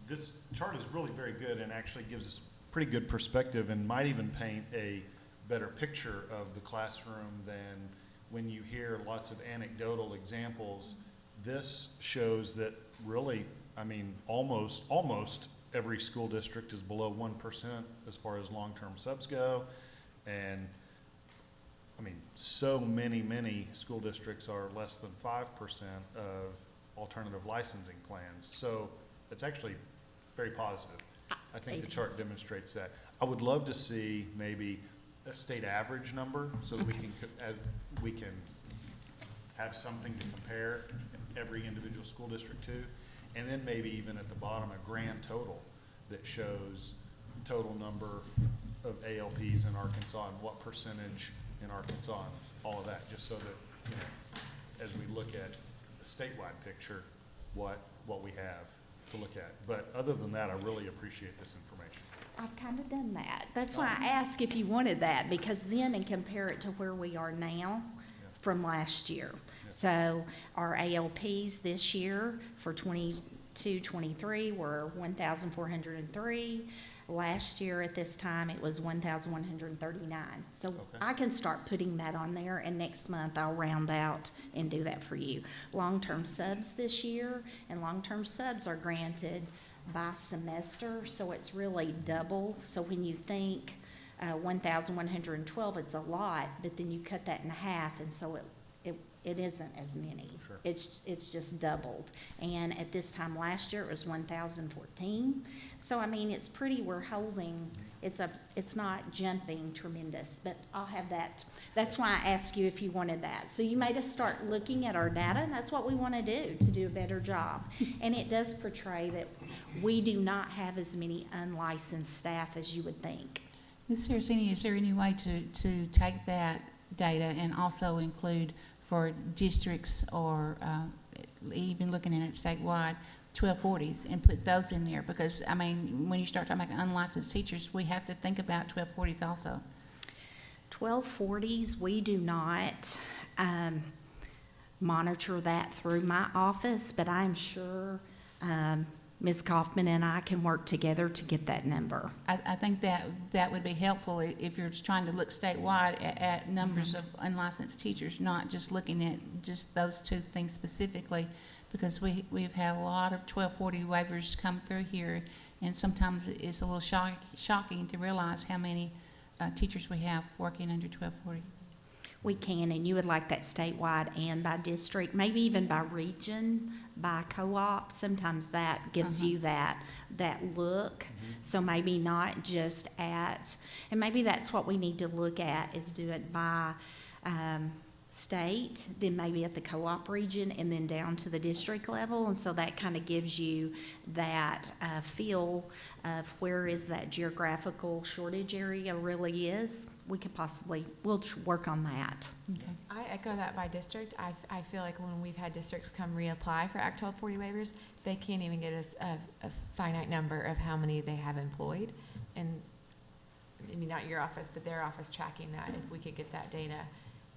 This chart is really very good and actually gives us pretty good perspective and might even paint a better picture of the classroom than when you hear lots of anecdotal examples. This shows that really, I mean, almost every school district is below 1% as far as long-term subs go. And I mean, so many school districts are less than 5% of alternative licensing plans. So it's actually very positive. I think the chart demonstrates that. I would love to see maybe a state average number so that we can have something to compare. every individual school district too. And then maybe even at the bottom, a grand total that shows total number of ALPs in Arkansas and what percentage in Arkansas and all of that, just so that, you know, as we look at the statewide picture, what we have to look at. But other than that, I really appreciate this information. I've kind of done that. That's why I asked if you wanted that, because then and compare it to where we are now from last year. So our ALPs this year for 22-23 were 1,403. Last year at this time, it was 1,139. So I can start putting that on there, and next month I'll round out and do that for you. Long-term subs this year, and long-term subs are granted by semester, so it's really double. So when you think 1,112, it's a lot, but then you cut that in half, and so it isn't as many. Sure. It's just doubled. And at this time last year, it was 1,014. So I mean, it's pretty, we're holding, it's not jumping tremendous, but I'll have that. That's why I asked you if you wanted that. So you made us start looking at our data, and that's what we want to do a better job. And it does portray that we do not have as many unlicensed staff as you would think. Ms. Saraceni, is there any way to take that data and also include for districts or even looking at it statewide, 1240s, and put those in there? Because, I mean, when you start talking about unlicensed teachers, we have to think about 1240s also. 1240s, we do not monitor that through my office, but I'm sure Ms. Kaufman and I can work together to get that number. I think that would be helpful if you're trying to look statewide at numbers of unlicensed teachers, not just looking at just those two things specifically, because we've had a lot of 1240 waivers come through here, and sometimes it's a little shocking to realize how many teachers we have working under 1240. We can, and you would like that statewide and by district, maybe even by region, by co-op. Sometimes that gives you that look. So maybe not just at, and maybe that's what we need to look at, is do it by state, then maybe at the co-op region, and then down to the district level. And so that kind of gives you that feel of where is that geographical shortage area really is. We could possibly, we'll work on that. Okay. I echo that by district. I feel like when we've had districts come reapply for Act 1240 waivers, they can't even get us a finite number of how many they have employed. And maybe not your office, but their office tracking that. If we could get that data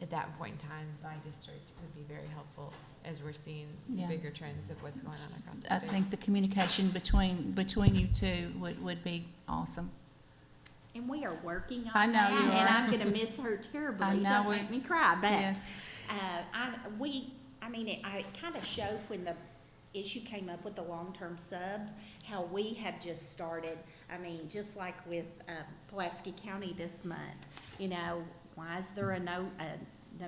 at that point in time by district, would be very helpful as we're seeing the bigger trends of what's going on across the state. I think the communication between you two would be awesome. And we are working on I know that, you and are. I'm going to miss her terribly. I know Don't it. make me cry. But Yes. I kind of showed when the issue came up with the long-term subs, how we have just started. I mean, just like with Pulaski County this month, you know, why is there no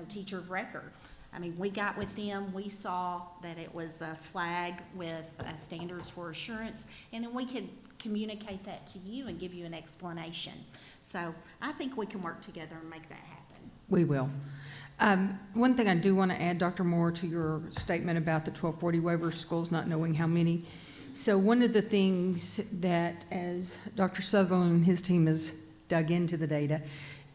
teacher of record? I mean, we got with them, we saw that it was a flag with standards for assurance, and then we could communicate that to you and give you an explanation. So I think we can work together and make that happen. We will. One thing I do want to add, Dr. Moore, to your statement about the 1240 waiver schools not knowing how many. So one of the things that, as Dr. Sutherland and his team has dug into the data,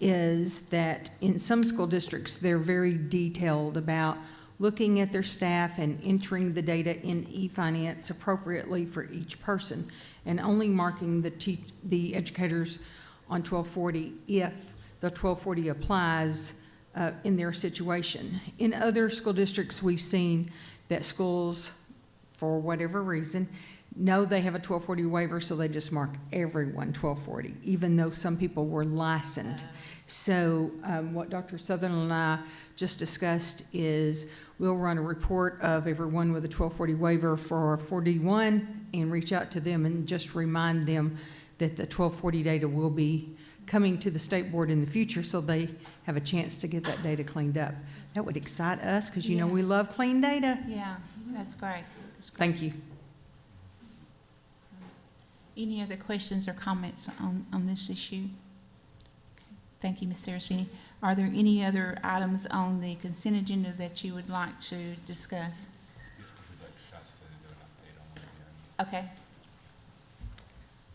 is that in some school districts, they're very detailed about looking at their staff and entering the data in eFinance appropriately for each person, and only marking the educators on 1240 if the 1240 applies in their situation. In other school districts, we've seen that schools, for whatever reason, know they have a 1240 waiver, so they just mark everyone 1240, even though some people were licensed. So what Dr. Sutherland and I just discussed is we'll run a report of everyone with a 1240 waiver for 41 and reach out to them and just remind them that the 1240 data will be coming to the state board in the future, so they have a chance to get that data cleaned up. That would excite us, because you know we love clean data. Yeah, that's great. Thank you. Any other questions or comments on this issue? Okay. Thank you, Ms. Saraceni. Are there any other items on the consent agenda that you would like to discuss? Yes, Okay.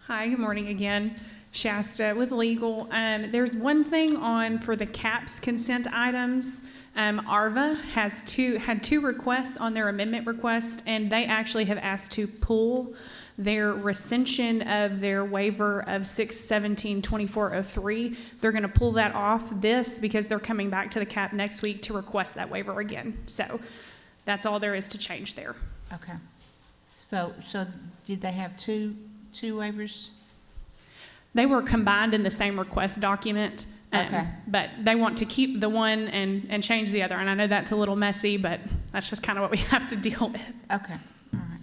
Hi, good morning again. Shasta with legal. There's one thing on for the CAPS consent items. ARVA had two requests on their amendment request, and they actually have asked to pull their recension of their waiver of 6/17/2403. They're going to pull that off this because they're coming back to the CAP next week to request that waiver again. So that's all there is to change there. Okay. So did they have two waivers? They were combined in the same request document. Okay. But they want to keep the one and change the other. And I know that's a little messy, but that's just kind of what we have to deal with. Okay. All right.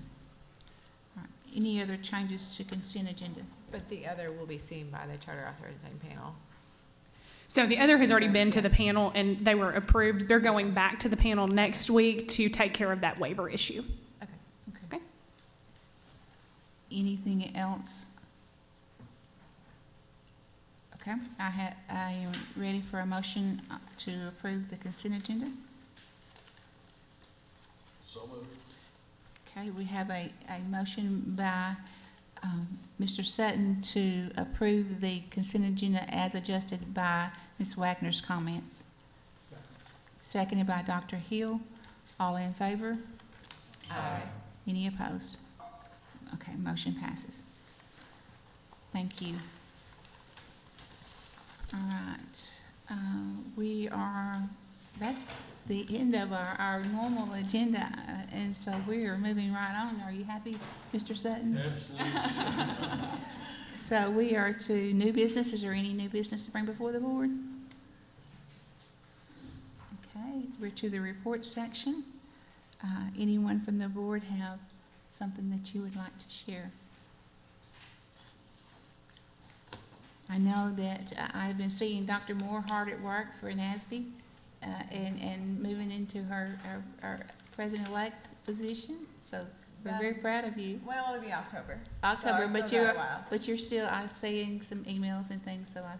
Any other changes to consent agenda? But the other will be seen by the charter authorizing panel. So the other has already been to the panel and they were approved. They're going back to the panel next week to take care of that waiver issue. Okay. Anything else? Okay, I am ready for a motion to approve the consent agenda. So moved. Okay, we have a motion by Mr. Sutton to approve the consent agenda as adjusted by Ms. Wagner's comments. Seconded by Dr. Hill. All in favor? Aye. Any opposed? Okay, motion passes. Thank you. All right, that's the end of our normal agenda, and so we are moving right on. Are you happy, Mr. Sutton? Absolutely. So we are to new business. Is there any new business to bring before the board? Okay, we're to the report section. Anyone from the board have something that you would like to share? I know that I've been seeing Dr. Moore hard at work for NASB and moving into her president-elect position. So we're very proud of you. Well, it'll be October. October, So I but still got a you're while. still. I'm seeing some emails and things, so I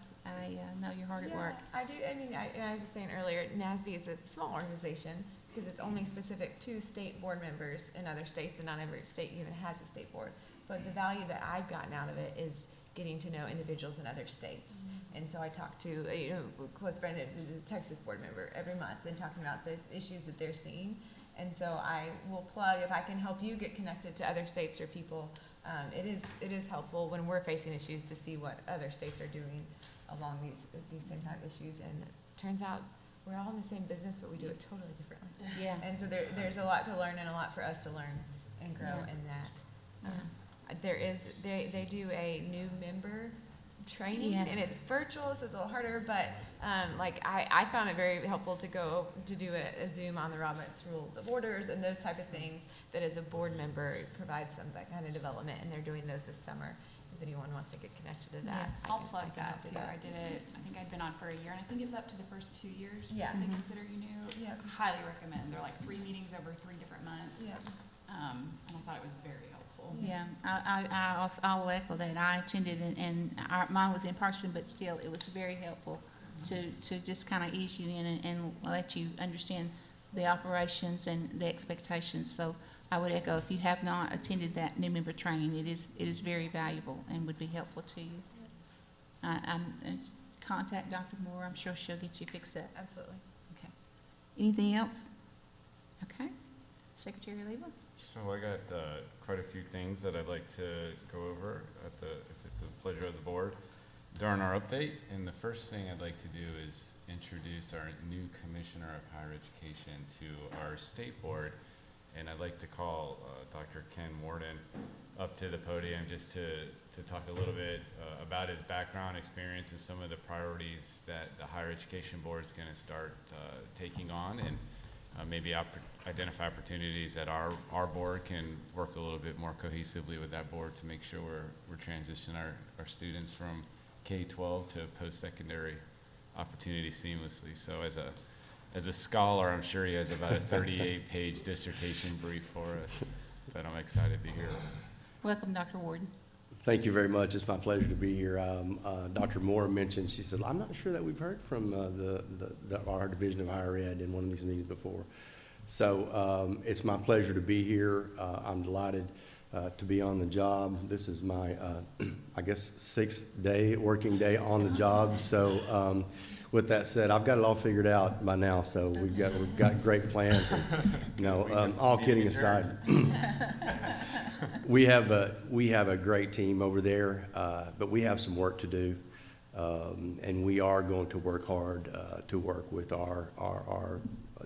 know you're hard at work. I do. I mean, I was saying earlier, NASB is a small organization because it's only specific to state board members in other states, and not every state even has a state board. But the value that I've gotten out of it is getting to know individuals in other states. And so I talk to a close friend, a Texas board member, every month and talking about the issues that they're seeing. And so I will plug, if I can help you get connected to other states or people, it is helpful when we're facing issues to see what other states are doing along these same type of issues. And it turns out we're all in the same business, but we do it totally differently. Yeah. And so there's a lot to learn and a lot for us to learn and grow in that. They do a new member training, Yes. and it's virtual, so it's a little harder, but I found it very helpful to go to do a Zoom on the Roberts Rules of Orders and those type of things that as a board member provides some that kind of development, and they're doing those this summer. If anyone wants to get connected to that. Yes, I'll plug that too. I did it, I think I'd been on for a year, and I think it's up to the first 2 years. Yeah. They consider you new. Yeah. Highly recommend. They're like 3 meetings over 3 different months. Yeah. And I thought it was very helpful. Yeah, I will echo that. I attended and mine was in person, but still, it was very helpful to just kind of ease you in and let you understand the operations and the expectations. So I would echo, if you have not attended that new member training, it is very valuable and would be helpful to you. Contact Dr. Moore. I'm sure she'll get you fixed up. Absolutely. Okay. Anything else? Okay. Secretary Leva? So I got quite a few things that I'd like to go over if it's a pleasure of the board during our update. And the first thing I'd like to do is introduce our new Commissioner of Higher Education to our state board. And I'd like to call Dr. Ken Warden up to the podium just to talk a little bit about his background, experience, and some of the priorities that the Higher Education Board is going to start taking on, and maybe identify opportunities that our board can work a little bit more cohesively with that board to make sure we're transitioning our students from K-12 to post-secondary opportunities seamlessly. So as a scholar, I'm sure he has about a 38-page dissertation brief for us, but I'm excited to be here. Welcome, Dr. Warden. Thank you very much. It's my pleasure to be here. Dr. Moore mentioned, she said, I'm not sure that we've heard from our Division of Higher Ed in one of these meetings before. So it's my pleasure to be here. I'm delighted to be on the job. This is my, I guess, 6th working day on the job. So with that said, I've got it all figured out by now. So we've got great plans. And, all kidding aside, we have a great team over there, but we have some work to do. And we are going to work hard to work with our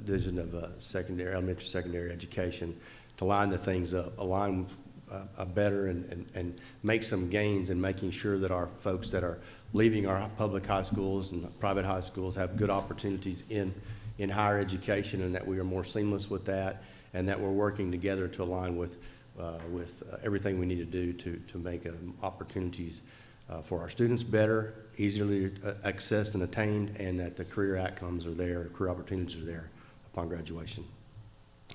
division of elementary, secondary education to line the things up, align better and make some gains in making sure that our folks that are leaving our public high schools and private high schools have good opportunities in higher education, and that we are more seamless with that, and that we're working together to align with everything we need to do to make opportunities for our students better, easily accessed and attained, and that the career outcomes are there, career opportunities are there upon graduation.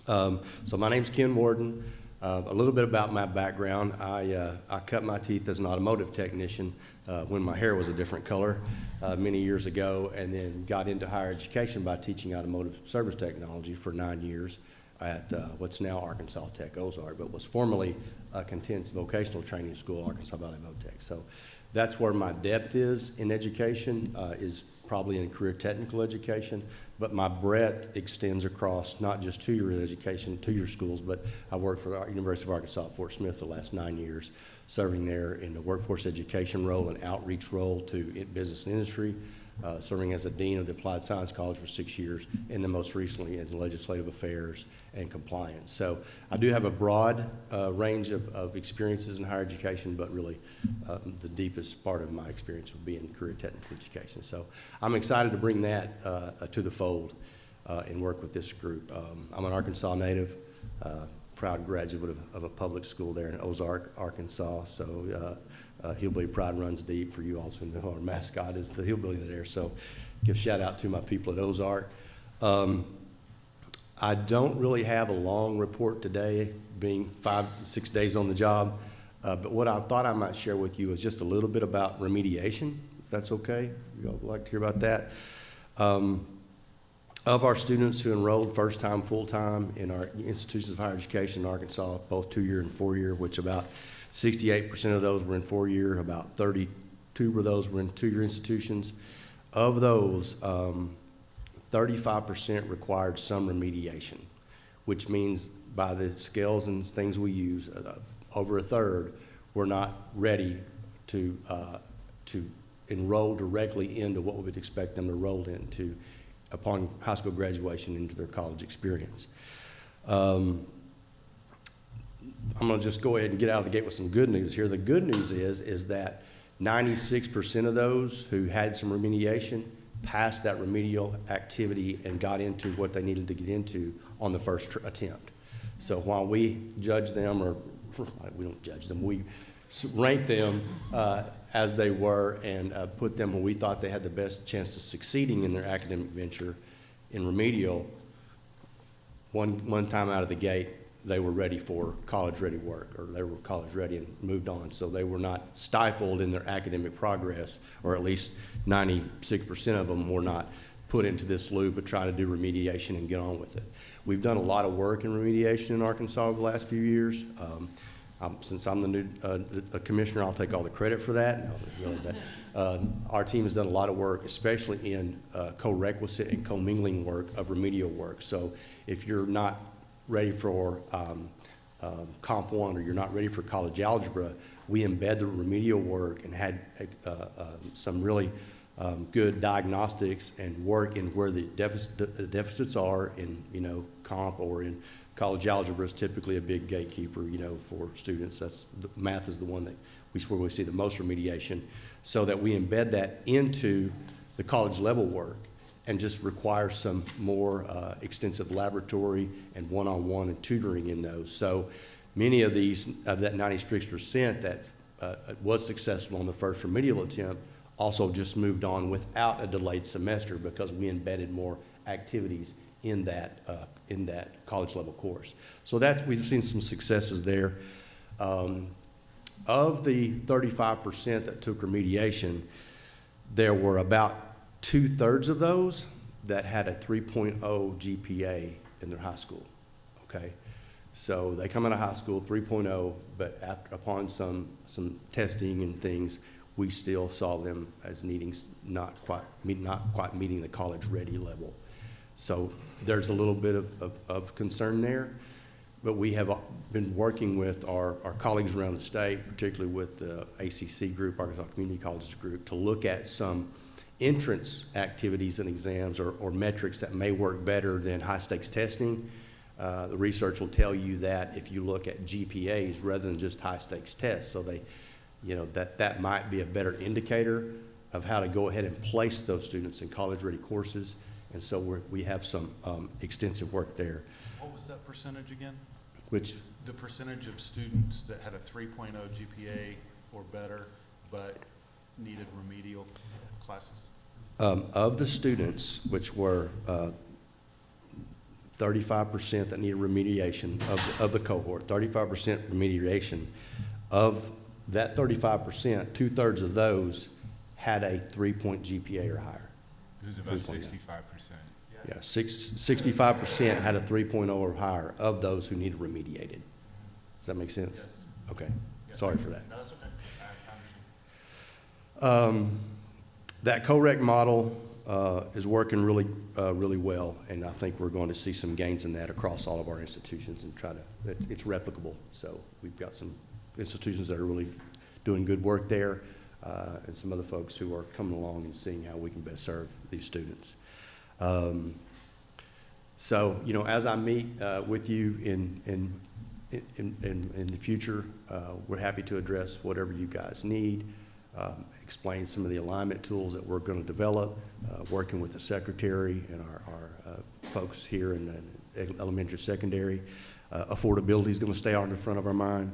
So my name's Ken Warden. A little bit about my background. I cut my teeth as an automotive technician when my hair was a different color many years ago, and then got into higher education by teaching automotive service technology for 9 years at what's now Arkansas Tech Ozark, but was formerly a Contense Vocational Training School, Arkansas Valley Votech. So that's where my depth is in education, is probably in career technical education, but my breadth extends across not just two-year education, two-year schools, but I worked for the University of Arkansas at Fort Smith the last 9 years, serving there in the workforce education role and outreach role to business and industry, serving as a dean of the Applied Science College for 6 years, and then most recently in legislative affairs and compliance. So I do have a broad range of experiences in higher education, but really the deepest part of my experience would be in career technical education. So I'm excited to bring that to the fold and work with this group. I'm an Arkansas native, proud graduate of a public school there in Ozark, Arkansas. So Hillbilly Pride runs deep. For you also know our mascot is the Hillbilly there. So give a shout out to my people at Ozark. I don't really have a long report today, being 5-6 days on the job. But what I thought I might share with you is just a little bit about remediation, if that's okay. You all would like to hear about that. Of our students who enrolled first time, full time in our institutions of higher education in Arkansas, both 2-year and 4-year, which about 68% of those were in 4-year, about 32 of those were in 2-year institutions. Of those, 35% required some remediation, which means by the scales and things we use, over a third were not ready to enroll directly into what we would expect them to roll into upon high school graduation into their college experience. I'm going to just go ahead and get out of the gate with some good news here. The good news is that 96% of those who had some remediation passed that remedial activity and got into what they needed to get into on the first attempt. So while we judge them, or we don't judge them, we rank them as they were and put them where we thought they had the best chance of succeeding in their academic venture in remedial, one time out of the gate, they were ready for college-ready work, or they were college-ready and moved on. So they were not stifled in their academic progress, or at least 96% of them were not put into this loop of trying to do remediation and get on with it. We've done a lot of work in remediation in Arkansas over the last few years. Since I'm the new commissioner, I'll take all the credit for that. No, really, but, our team has done a lot of work, especially in co-requisite and commingling work of remedial work. So if you're not ready for Comp 1 or you're not ready for college algebra, we embed the remedial work and had some really good diagnostics and work in where the deficits are in, comp or in college algebra is typically a big gatekeeper, for students. Math is the one where we see the most remediation, so that we embed that into the college level work and just require some more extensive laboratory and one-on-one and tutoring in those. So many of these, of that 96% that was successful on the first remedial attempt, also just moved on without a delayed semester because we embedded more activities in that college level course. So we've seen some successes there. Of the 35% that took remediation, there were about 2/3 of those that had a 3.0 GPA in their high school, okay? So they come out of high school 3.0, but upon some testing and things, we still saw them as needing not quite meeting the college ready level. So there's a little bit of concern there, but we have been working with our colleagues around the state, particularly with the ACC group, Arkansas Community Colleges group, to look at some entrance activities and exams or metrics that may work better than high stakes testing. The research will tell you that if you look at GPAs rather than just high stakes tests, so they, that might be a better indicator of how to go ahead and place those students in college ready courses. And so we have some extensive work there. What was that percentage again? Which? The percentage of students that had a 3.0 GPA or better, but needed remedial classes? Of the students, which were 35% that needed remediation of the cohort, 35% remediation. Of that 35%, 2/3 of those had a 3-point GPA or higher. It was about 65%. Yeah, 65% had a 3.0 or higher of those who needed remediated. Does that make sense? Yes. Okay, sorry for that. No, that's okay. That COREC model is working really well, and I think we're going to see some gains in that across all of our institutions and it's replicable. So we've got some institutions that are really doing good work there, and some other folks who are coming along and seeing how we can best serve these students. So, as I meet with you in the future, we're happy to address whatever you guys need, explain some of the alignment tools that we're going to develop, working with the secretary and our folks here in the elementary, secondary. Affordability is going to stay on the front of our mind.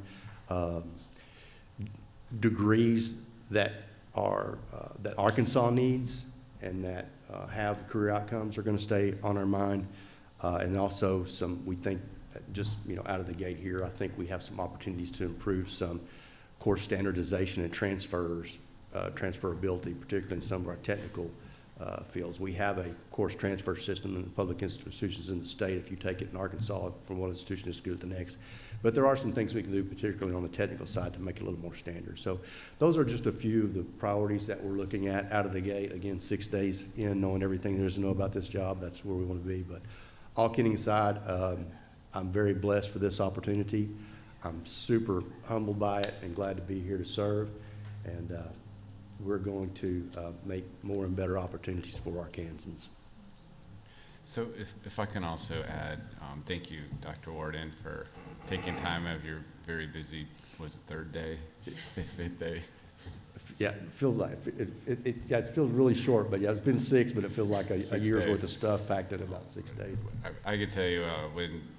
Degrees that Arkansas needs and that have career outcomes are going to stay on our mind. And also we think just, out of the gate here, I think we have some opportunities to improve some course standardization and transferability, particularly in some of our technical fields. We have a course transfer system in the public institutions in the state. If you take it in Arkansas from one institution, it's good at the next. But there are some things we can do, particularly on the technical side, to make it a little more standard. So those are just a few of the priorities that we're looking at out of the gate. Again, 6 days in, knowing everything there is to know about this job, that's where we want to be. But all kidding aside, I'm very blessed for this opportunity. I'm super humbled by it and glad to be here to serve. And we're going to make more and better opportunities for Arkansans. So if I can also add, thank you, Dr. Warden, for taking time out of your very busy, was it third day, fifth day? Yeah, it feels like, it feels really short, but yeah, it's been 6, but it feels like a year's worth of stuff packed in about 6 days. I could tell you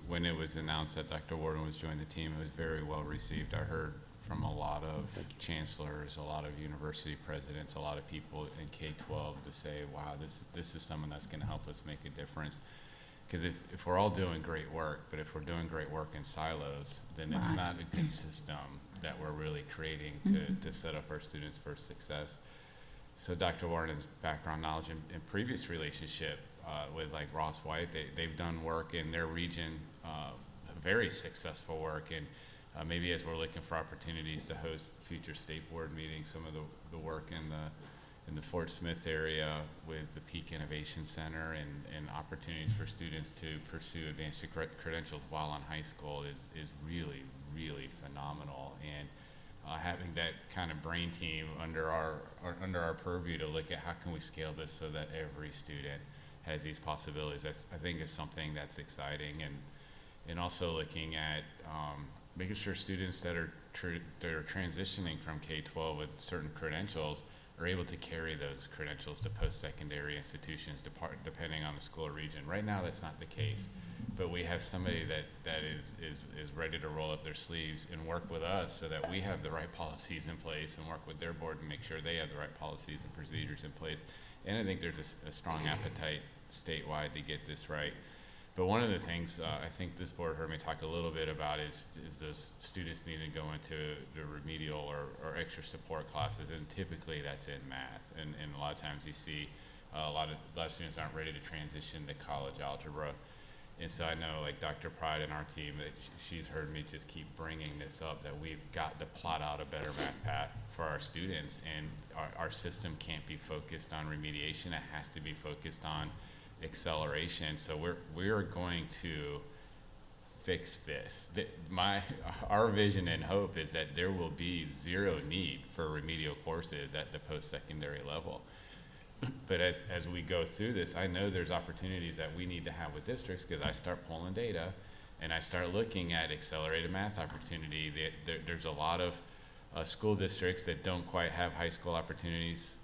when it was announced that Dr. Warden was joining the team, it was very well received. I heard from a lot of chancellors, a lot of university presidents, a lot of people in K-12 to say, wow, this is someone that's going to help us make a difference. Because if we're all doing great work, but if we're doing great work in silos, then it's not a good system that we're really creating to set up our students for success. So Dr. Warden's background knowledge in previous relationship with like Ross White, they've done work in their region, very successful work, and maybe as we're looking for opportunities to host future state board meetings, some of the work in the Fort Smith area with the Peak Innovation Center and opportunities for students to pursue advanced credentials while in high school is really, really phenomenal. And having that kind of brain team under our purview to look at how can we scale this so that every student has these possibilities, I think is something that's exciting. And also looking at making sure students that are transitioning from K-12 with certain credentials are able to carry those credentials to post-secondary institutions depending on the school or region. Right now that's not the case, but we have somebody that is ready to roll up their sleeves and work with us so that we have the right policies in place and work with their board and make sure they have the right policies and procedures in place. And I think there's a strong appetite statewide to get this right. But one of the things I think this board heard me talk a little bit about is those students need to go into the remedial or extra support classes, and typically that's in math. And a lot of times you see a lot of students aren't ready to transition to college algebra. And so I know, like Dr. Pride and our team, that she's heard me just keep bringing this up, that we've got to plot out a better math path for our students, and our system can't be focused on remediation. It has to be focused on acceleration. So we're going to fix this. Our vision and hope is that there will be zero need for remedial courses at the post-secondary level. But as we go through this, I know there's opportunities that we need to have with districts, because I start pulling data and I start looking at accelerated math opportunity. There's a lot of school districts that don't quite have high school opportunities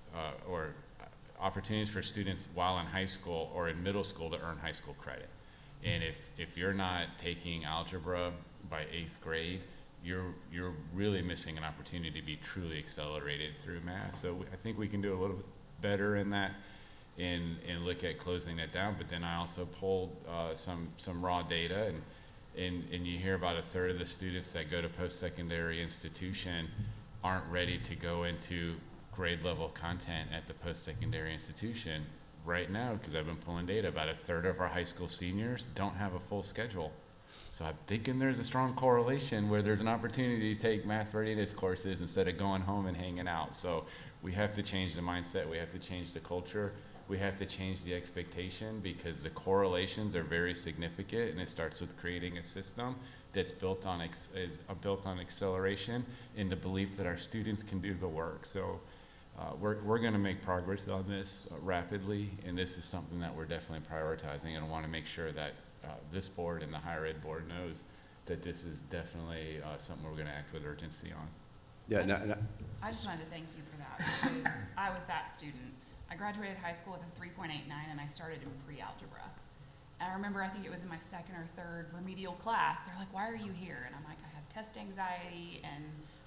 or opportunities for students while in high school or in middle school to earn high school credit. And if you're not taking algebra by 8th grade, you're really missing an opportunity to be truly accelerated through math. So I think we can do a little bit better in that and look at closing that down. But then I also pulled some raw data, and you hear about 1/3 of the students that go to post-secondary institution aren't ready to go into grade level content at the post-secondary institution right now, because I've been pulling data. About 1/3 of our high school seniors don't have a full schedule. So I'm thinking there's a strong correlation where there's an opportunity to take math readiness courses instead of going home and hanging out. So we have to change the mindset, we have to change the culture, we have to change the expectation, because the correlations are very significant, and it starts with creating a system that's built on acceleration and the belief that our students can do the work. So we're going to make progress on this rapidly, and this is something that we're definitely prioritizing, and I want to make sure that this board and the higher ed board knows that this is definitely something we're going to act with urgency on. Yeah, I just wanted to thank you for that, because I was that student. I graduated high school with a 3.89, and I started in pre-algebra. And I remember, I think it was in my 2nd or 3rd remedial class, they're like, "Why are you here?" And I'm like, "I have test anxiety, and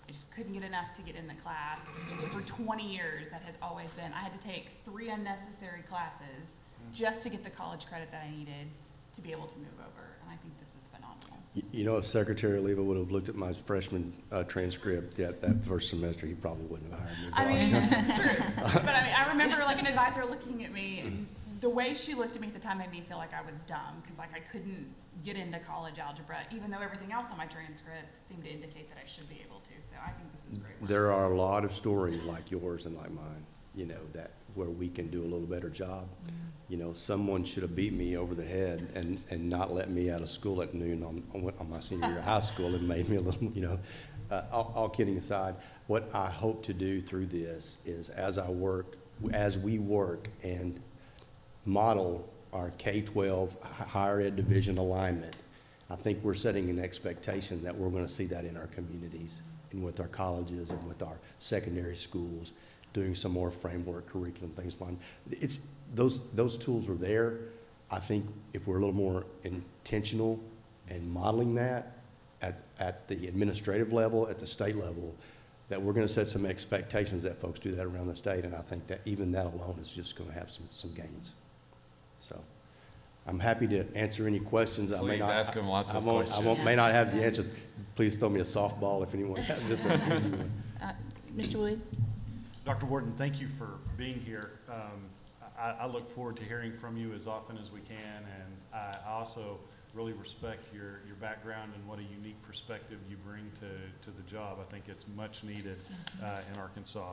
I just couldn't get enough to get in the class." For 20 years, that has always been. I had to take 3 unnecessary classes just to get the college credit that I needed to be able to move over. And I think this is phenomenal. You know, if Secretary Oliva would have looked at my freshman transcript that first semester, he probably wouldn't have hired me. I mean, it's true. But I mean, I remember like an advisor looking at me, and the way she looked at me at the time made me feel like I was dumb, because like I couldn't get into college algebra, even though everything else on my transcript seemed to indicate that I should be able to. So I think this is great. There are a lot of stories like yours and like mine, you know, that where we can do a little better job. You know, someone should have beat me over the head and not let me out of school at noon on my senior year of high school, and made me a little, you know, all kidding aside, what I hope to do through this is as we work and model our K-12 higher ed division alignment, I think we're setting an expectation that we're going to see that in our communities and with our colleges and with our secondary schools, doing some more framework curriculum, things like that. Those tools are there. I think if we're a little more intentional and modeling that at the administrative level, at the state level, that we're going to set some expectations that folks do that around the state, and I think that even that alone is just going to have some gains. So I'm happy to answer any questions. Please I may not ask them lots of questions. may not have the answers. Please throw me a softball if anyone has just an easy one. Mr. Wood? Dr. Warden, thank you for being here. I look forward to hearing from you as often as we can, and I also really respect your background and what a unique perspective you bring to the job. I think it's much needed in Arkansas.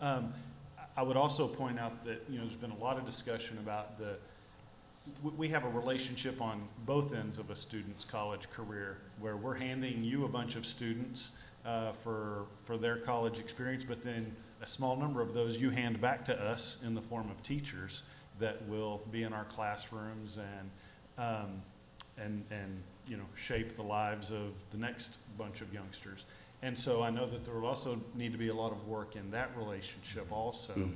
I would also point out that, you know, there's been a lot of discussion about we have a relationship on both ends of a student's college career, where we're handing you a bunch of students for their college experience, but then a small number of those you hand back to us in the form of teachers that will be in our classrooms and you know, shape the lives of the next bunch of youngsters. And so I know that there will also need to be a lot of work in that relationship also.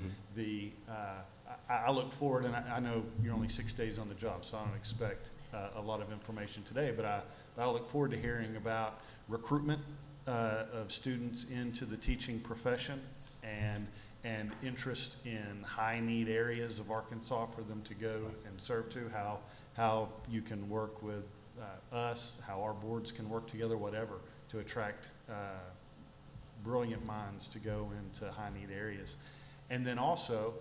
I look forward, and I know you're only 6 days on the job, so I don't expect a lot of information today, but I look forward to hearing about recruitment of students into the teaching profession, and interest in high need areas of Arkansas for them to go and serve to, how you can work with us, how our boards can work together, whatever, to attract brilliant minds to go into high need areas. And then also,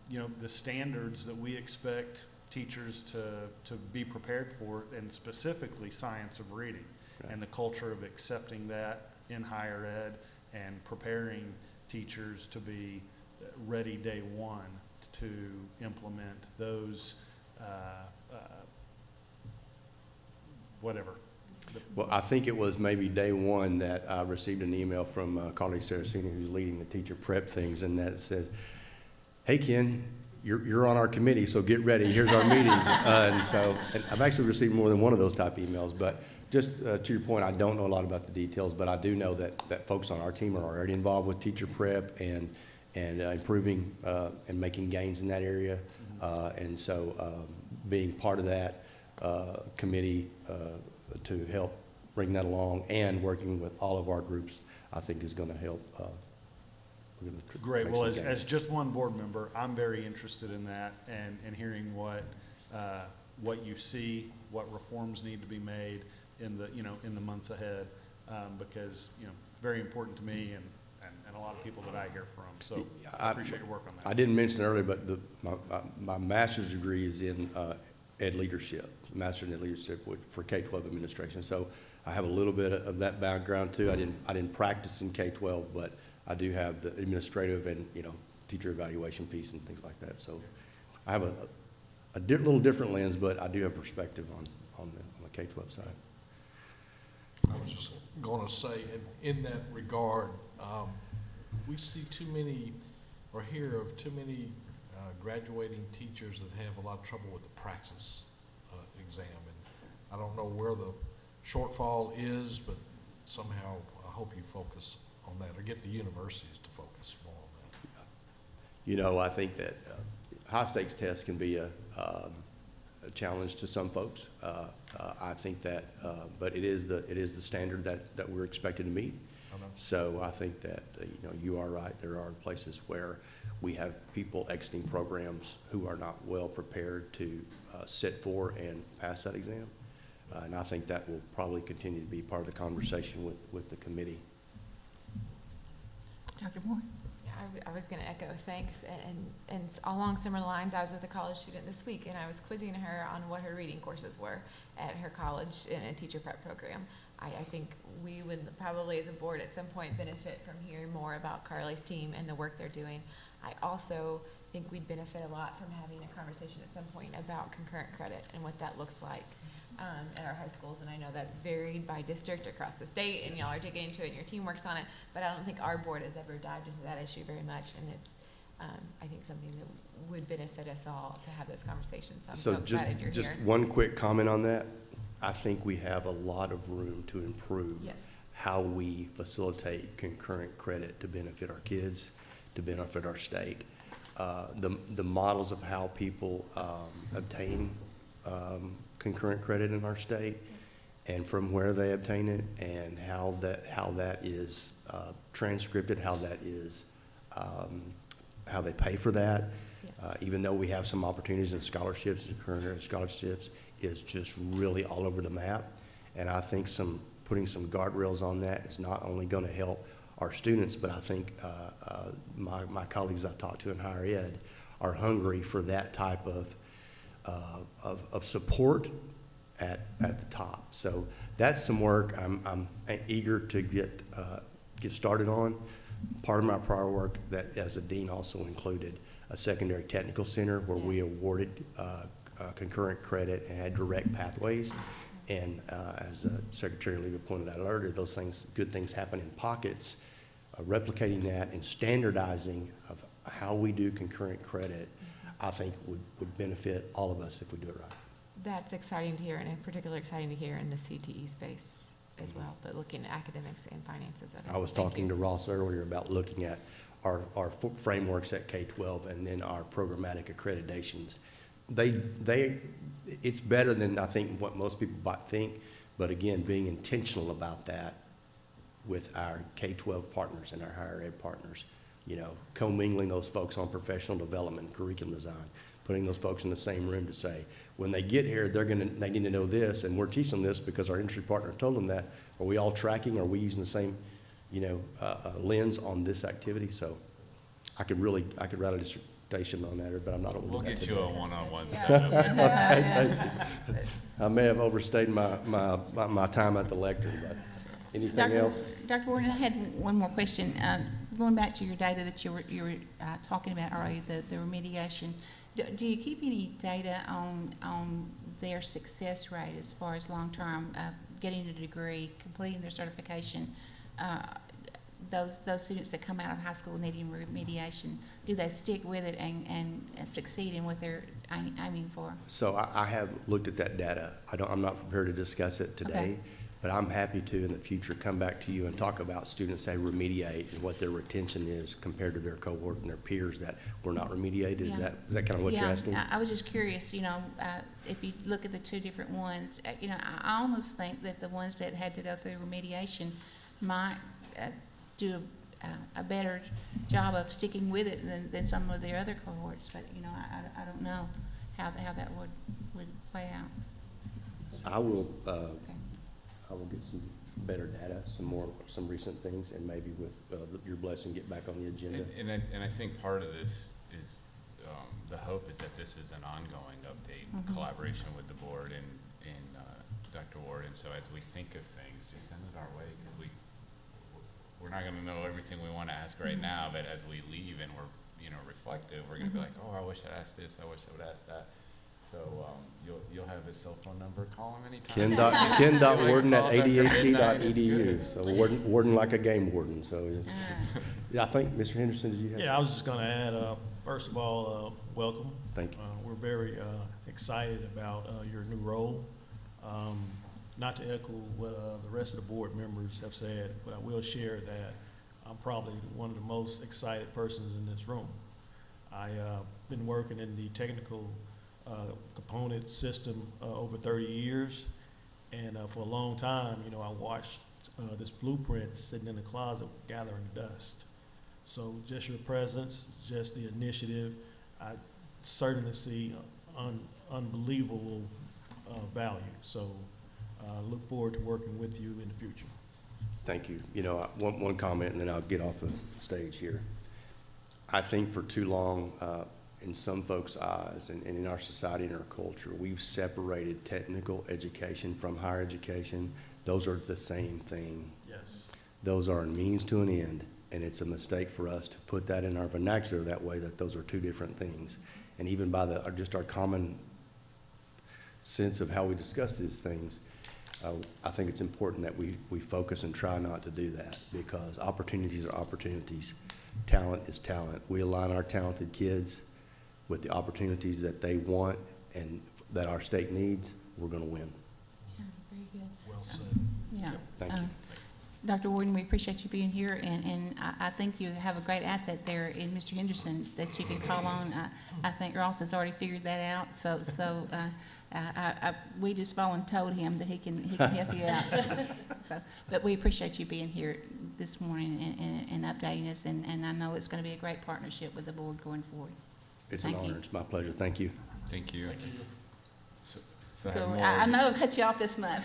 you know, the standards that we expect teachers to be prepared for, and specifically science of reading, and the culture of accepting that in higher ed and preparing teachers to be ready day one to implement those whatever. Well, I think it was maybe day one that I received an email from Carly Saraceni, who's leading the teacher prep things, and that says, "Hey Ken, you're on our committee, so get ready. Here's our meeting." And I've actually received more than one of those type emails. But just to your point, I don't know a lot about the details, but I do know that folks on our team are already involved with teacher prep and improving and making gains in that area. And so being part of that committee to help bring that along and working with all of our groups, I think is going to help. Great. Well, as just one board member, I'm very interested in that and hearing what you see, what reforms need to be made in the months ahead, because very important to me and a lot of people that I hear from. So I appreciate your work on that. I didn't mention it earlier, but my master's degree is in ed leadership, master's in ed leadership for K-12 administration. So I have a little bit of that background too. I didn't practice in K-12, but I do have the administrative and teacher evaluation piece and things like that. So I have a little different lens, but I do have perspective on the K-12 side. I was just going to say, in that regard, we see too many, or hear of too many graduating teachers that have a lot of trouble with the praxis exam. And I don't know where the shortfall is, but somehow I hope you focus on that, or get the universities to focus more on that. I think that high stakes tests can be a challenge to some folks. I think that, but it is the standard that we're expected to meet. So I think that you are right. There are places where we have people exiting programs who are not well prepared to sit for and pass that exam, and I think that will probably continue to be part of the conversation with the committee. Dr. Moore? I was going to echo thanks, and along similar lines, I was with a college student this week, and I was quizzing her on what her reading courses were at her college in a teacher prep program. I think we would probably, as a board, at some point benefit from hearing more about Carly's team and the work they're doing. I also think we'd benefit a lot from having a conversation at some point about concurrent credit and what that looks like at our high schools. And I know that's varied by district across the state, and y'all are digging into it and your team works on it, but I don't think our board has ever dived into that issue very much, and it's I think something that would benefit us all to have those conversations. So I'm so glad you're just here. one quick comment on that. I think we have a lot of room to improve how we facilitate concurrent credit to benefit our kids, to benefit our state. The models of how people obtain concurrent credit in our state, and from where they obtain it, and how that is transcribed, how that is how they pay for that. Even though we have some opportunities in scholarships and concurrent scholarships, is just really all over the map. And I think putting some guardrails on that is not only going to help our students, but I think my colleagues I've talked to in higher ed are hungry for that type of support at the top. So that's some work I'm eager to get started on. Part of my prior work that as a dean also included a secondary technical center where we awarded concurrent credit and had direct pathways. And as Secretary Levy pointed out earlier, those good things happen in pockets. Replicating that and standardizing of how we do concurrent credit, I think would benefit all of us if we do it right. That's exciting to hear, and in particular exciting to hear in the CTE space as well, but looking at academics and finances. I was talking to Ross earlier about looking at our frameworks at K-12 and then our programmatic accreditations. It's better than I think what most people might think, but again, being intentional about that with our K-12 partners and our higher ed partners, commingling those folks on professional development, curriculum design, putting those folks in the same room to say, when they get here, they need to know this, and we're teaching them this because our industry partner told them that. Are we all tracking? Are we using the same, lens on this activity? So I could rather just interpretation on that, but I'm not going to We'll do that get you today. a one-on-one setup. Okay, thank you. I may have overstayed my time at the lectern, but anything else? Dr. Warden, I had one more question. Going back to your data that you were talking about earlier, the remediation, do you keep any data on their success rate as far as long-term, getting a degree, completing their certification? Those students that come out of high school needing remediation, do they stick with it and succeed in what they're aiming for? So I have looked at that data. I'm not prepared to discuss it today, Okay. but I'm happy to in the future come back to you and talk about students that remediate and what their retention is compared to their cohort and their peers that were not remediated. Is Yeah. that kind of what you're asking? Yeah, I was just curious, if you look at the two different ones, I almost think that the ones that had to go through remediation might do a better job of sticking with it than some of the other cohorts, but, I don't know how that would play out. I will get some better data, some recent things, and maybe with your blessing, get back on the agenda. And I think part of this is, the hope is that this is an ongoing update, collaboration with the board and Dr. Ward. And so as we think of things, just send it our way, because we're not going to know everything we want to ask right now, but as we leave and we're, reflective, we're going to be like, oh, I wish I'd asked this, I wish I would ask that. So you'll have his cell phone number, call him anytime. Ken.warden@adhc.edu. So warden like a game warden. So yeah, I think Mr. Henderson, did you have? Yeah, I was just going to add, first of all, welcome. Thank you. We're very excited about your new role. Not to echo what the rest of the board members have said, but I will share that I'm probably one of the most excited persons in this room. I've been working in the technical component system over 30 years, and for a long time, I watched this blueprint sitting in the closet gathering dust. So just your presence, just the initiative, I certainly see unbelievable value. So look forward to working with you in the future. Thank you. One comment, and then I'll get off the stage here. I think for too long, in some folks' eyes and in our society and our culture, we've separated technical education from higher education. Those are the same thing. Yes. Those are a means to an end, and it's a mistake for us to put that in our vernacular that way, that those are two different things. And even by just our common sense of how we discuss these things, I think it's important that we focus and try not to do that, because opportunities are opportunities. Talent is talent. We align our talented kids with the opportunities that they want and that our state needs, we're going to win. Yeah, very good. Well said. Yeah. Thank you. Dr. Warden, we appreciate you being here, and I think you have a great asset there in Mr. Henderson that you can call on. I think Ross has already figured that out, so we just volunteered him that he can help you out. But we appreciate you being here this morning and updating us, and I know it's going to be a great partnership with the board going forward. It's an honor. It's my pleasure. Thank you. Thank you. Thank you. So I have more. I know I'll cut you off this month.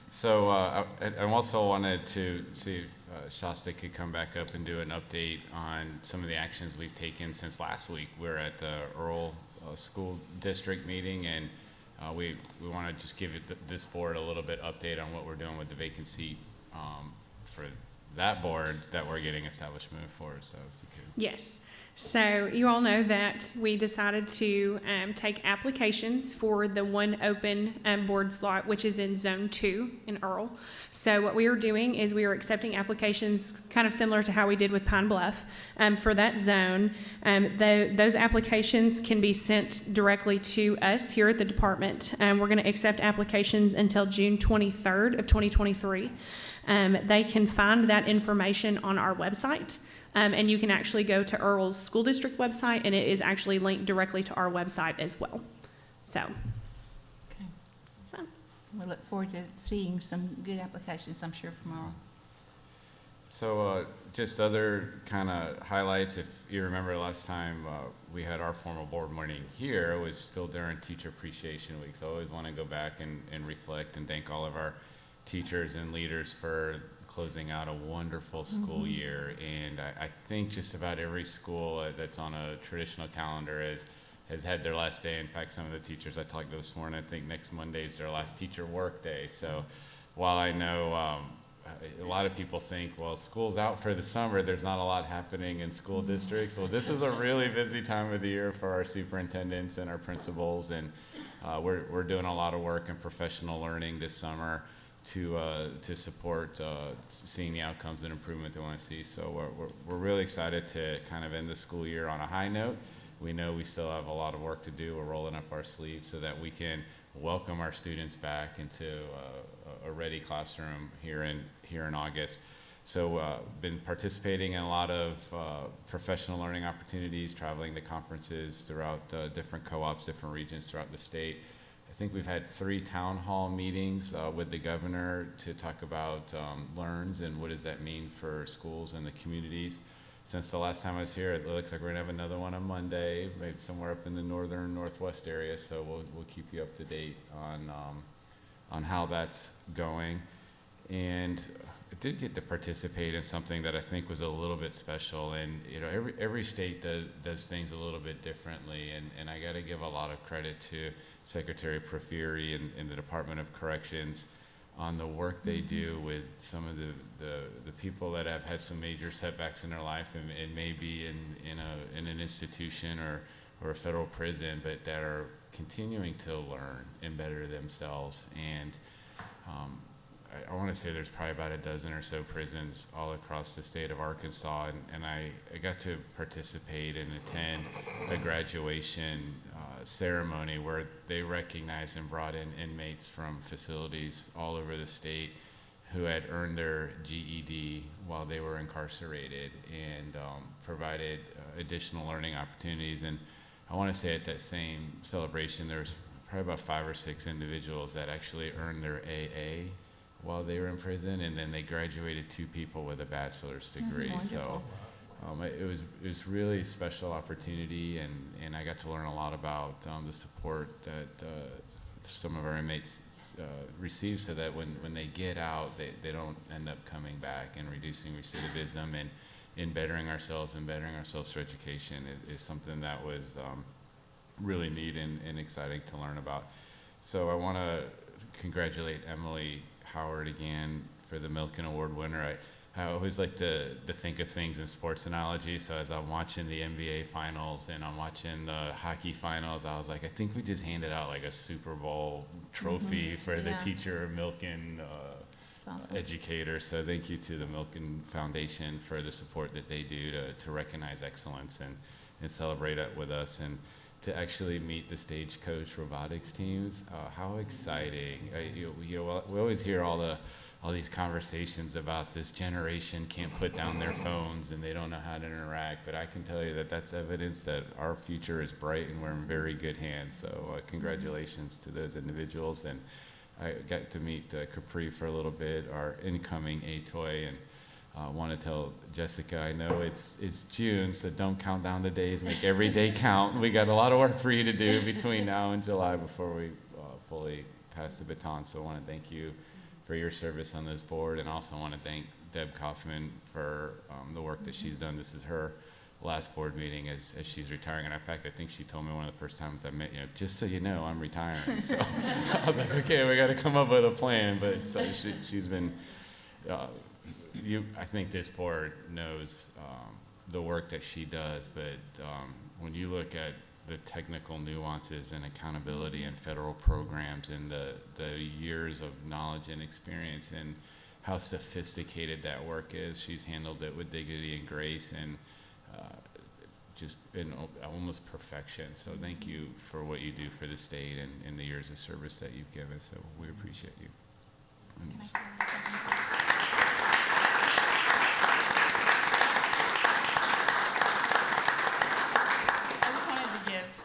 So I also wanted to see if Shasta could come back up and do an update on some of the actions we've taken since last week. We're at the Earl School District meeting, and we want to just give this board a little bit update on what we're doing with the vacancy for that board that we're getting established moving forward. So if you could. Yes. So you all know that we decided to take applications for the one open board slot, which is in Zone 2 in Earl. So what we are doing is we are accepting applications kind of similar to how we did with Pine Bluff for that zone. Those applications can be sent directly to us here at the department. We're going to accept applications until June 23rd of 2023. They can find that information on our website. And you can actually go to Earl's School District website, and it is actually linked directly to our website as well. So we look forward to seeing some good applications, I'm sure, from Earl. So just other kind of highlights, if you remember last time we had our formal board meeting here, it was still during Teacher Appreciation Week. So I always want to go back and reflect and thank all of our teachers and leaders for closing out a wonderful school year. And I think just about every school that's on a traditional calendar has had their last day. In fact, some of the teachers I talked to this morning, I think next Monday is their last teacher work day. So while I know a lot of people think, well, school's out for the summer, there's not a lot happening in school districts. Well, this is a really busy time of the year for our superintendents and our principals, and we're doing a lot of work in professional learning this summer to support seeing the outcomes and improvement they want to see. So we're really excited to kind of end the school year on a high note. We know we still have a lot of work to do. We're rolling up our sleeves so that we can welcome our students back into a ready classroom here in August. So been participating in a lot of professional learning opportunities, traveling to conferences throughout different co-ops, different regions throughout the state. I think we've had 3 town hall meetings with the governor to talk about LEARNs and what does that mean for schools and the communities. Since the last time I was here, it looks like we're gonna have another one on Monday, maybe somewhere up in the northern northwest area. So we'll keep you up to date on how that's going. And I did get to participate in something that I think was a little bit special. And every state does things a little bit differently. And I got to give a lot of credit to Secretary Proferi and the Department of Corrections on the work they do with some of the people that have had some major setbacks in their life and may be in an institution or a federal prison, but that are continuing to learn and better themselves. And I want to say there's probably about a dozen or so prisons all across the state of Arkansas, and I got to participate and attend a graduation ceremony where they recognized and brought in inmates from facilities all over the state who had earned their GED while they were incarcerated and provided additional learning opportunities. And I want to say at that same celebration, there's probably about 5 or 6 individuals that actually earned their AA while they were in prison, and then they graduated 2 people with a bachelor's degree. So it was really a special opportunity, and I got to learn a lot about the support that some of our inmates receive, so that when they get out, they don't end up coming back, and reducing recidivism and in bettering ourselves for education is something that was really neat and exciting to learn about. So I want to congratulate Emily Howard again for the Milken Award winner. I always like to think of things in sports analogy. So as I'm watching the NBA finals and I'm watching the hockey finals, I was like, I think we just handed out like a Super Bowl trophy for the teacher Milken Awesome. Educator. So thank you to the Milken Foundation for the support that they do to recognize excellence and celebrate it with us, and to actually meet the Stagecoach robotics teams. How exciting. We always hear all these conversations about this generation can't put down their phones and they don't know how to interact, but I can tell you that that's evidence that our future is bright and we're in very good hands. So congratulations to those individuals. And I got to meet Capri for a little bit, our incoming ATOY, and want to tell Jessica, I know it's June, so don't count down the days, make every day count. We got a lot of work for you to do between now and July before we fully pass the baton. So I want to thank you for your service on this board, and also want to thank Deb Kaufman for the work that she's done. This is her last board meeting as she's retiring, and in fact, I think she told me one of the first times I met, just so you know, I'm retiring. So I was like, okay, we got to come up with a plan. But so she's been. I think this board knows the work that she does, but when you look at the technical nuances and accountability in federal programs and the years of knowledge and experience and how sophisticated that work is, she's handled it with dignity and grace and just in almost perfection. So thank you for what you do for the state and the years of service that you've given. So we appreciate you. Can I say something?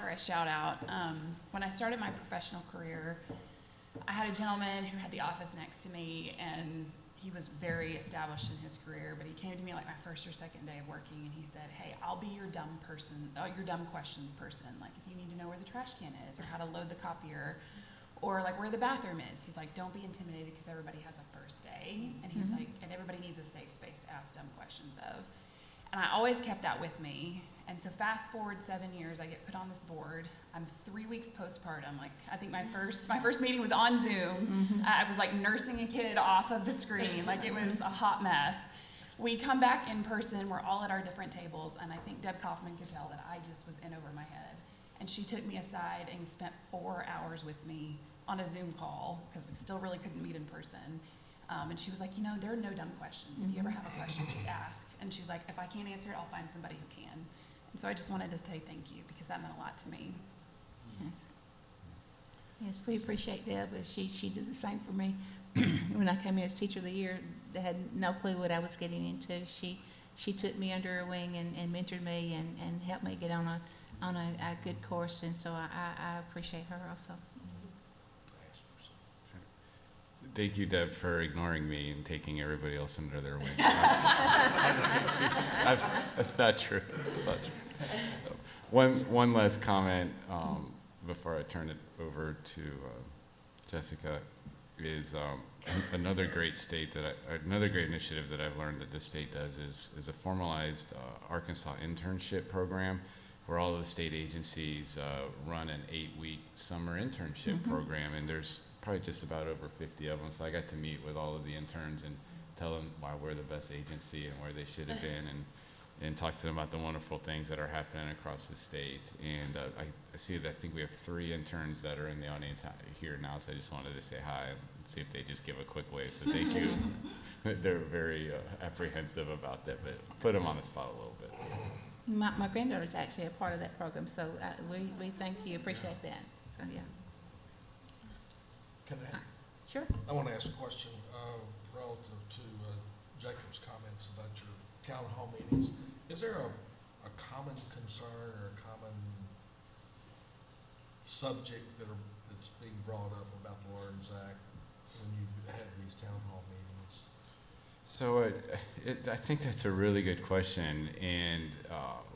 A shout out. When I started my professional career, I had a gentleman who had the office next to me, and he was very established in his career, but he came to me like my first or second day of working, and he said, hey, I'll be your dumb questions person. Like if you need to know where the trash can is or how to load the copier, Or like where the bathroom is. He's like, don't be intimidated because everybody has a first day. And he's like, and everybody needs a safe space to ask dumb questions of. And I always kept that with me. And so fast forward 7 years, I get put on this board. I'm 3 weeks postpartum. Like, I think my first meeting was on Zoom. I was like nursing a kid off of the screen. Like, it was a hot mess. We come back in person. We're all at our different tables. And I think Deb Kaufman could tell that I just was in over my head. And she took me aside and spent 4 hours with me on a Zoom call because we still really couldn't meet in person. And she was like, you know, there are no dumb questions. If you ever have a question, just ask. And she's like, if I can't answer it, I'll find somebody who can. And so I just wanted to say thank you because that meant a lot to me. Yes. Yes, we appreciate Deb. She did the same for me. When I came in as Teacher of the Year, they had no clue what I was getting into. She took me under her wing and mentored me and helped me get on a good course. And so I appreciate her also. Thank you, Deb, for ignoring me and taking everybody else under their wing. That's not true. One last comment before I turn it over to Jessica is another great initiative that I've learned that the state does is a formalized Arkansas internship program where all of the state agencies run an 8-week summer internship program, and there's probably just about over 50 of them. So I got to meet with all of the interns and tell them why we're the best agency and where they should have been, and talk to them about the wonderful things that are happening across the state. And I see that I think we have 3 interns that are in the audience here now, so I just wanted to say hi and see if they just give a quick wave. So thank you. They're very apprehensive about that, but put them on the spot a little bit. My granddaughter's actually a part of that program, so we thank you, appreciate that. So, yeah. Can I? Sure. I want to ask a question relative to Jacob's comments about your town hall meetings. Is there a common concern or a common subject that's being brought up about the LEARNS Act when you have these town hall meetings? So I think that's a really good question, and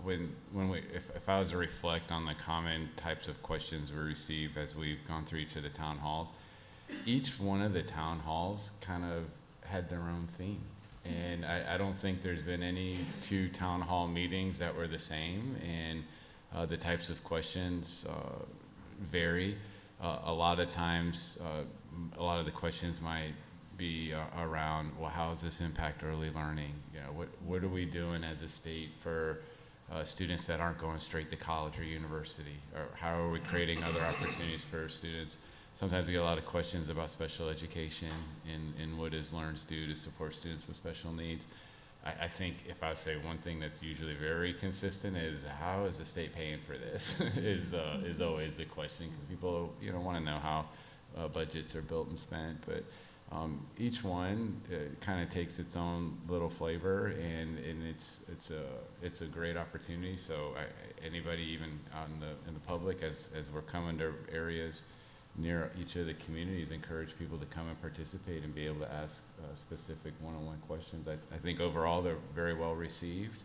if I was to reflect on the common types of questions we receive as we've gone through each of the town halls, each one of the town halls kind of had their own theme, and I don't think there's been any 2 town hall meetings that were the same, and the types of questions vary. A lot of times, a lot of the questions might be around, well, how does this impact early learning? You know, what are we doing as a state for students that aren't going straight to college or university? Or how are we creating other opportunities for students? Sometimes we get a lot of questions about special education and what does LEARNS do to support students with special needs. I think if I say one thing that's usually very consistent is how is the state paying for this is always the question, because people want to know how budgets are built and spent, but each one kind of takes its own little flavor, and it's a great opportunity. So anybody even out in the public, as we're coming to areas near each of the communities, encourage people to come and participate and be able to ask specific one-on-one questions. I think overall they're very well received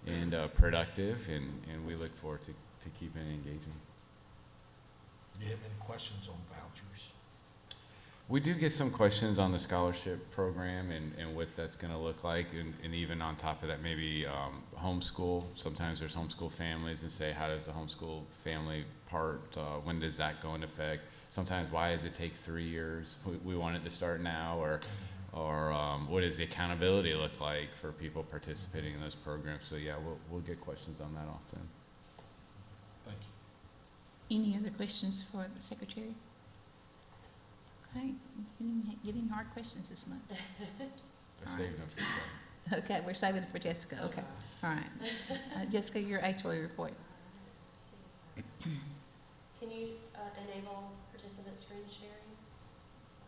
and productive, and we look forward to keeping it engaging. Do you have any questions on vouchers? We do get some questions on the scholarship program and what that's going to look like, and even on top of that, maybe homeschool. Sometimes there's homeschool families and say, how does the homeschool family part, when does that go into effect? Sometimes, why does it take 3 years? We want it to start now, or what does the accountability look like for people participating in those programs? So yeah, we'll get questions on that often. Thank you. Any other questions for the Secretary? Okay, getting hard questions this month. I'm saving them for Jessica. Okay, we're saving it for Jessica. Okay, all right. Jessica, your HOA report. Can you enable participant screen sharing?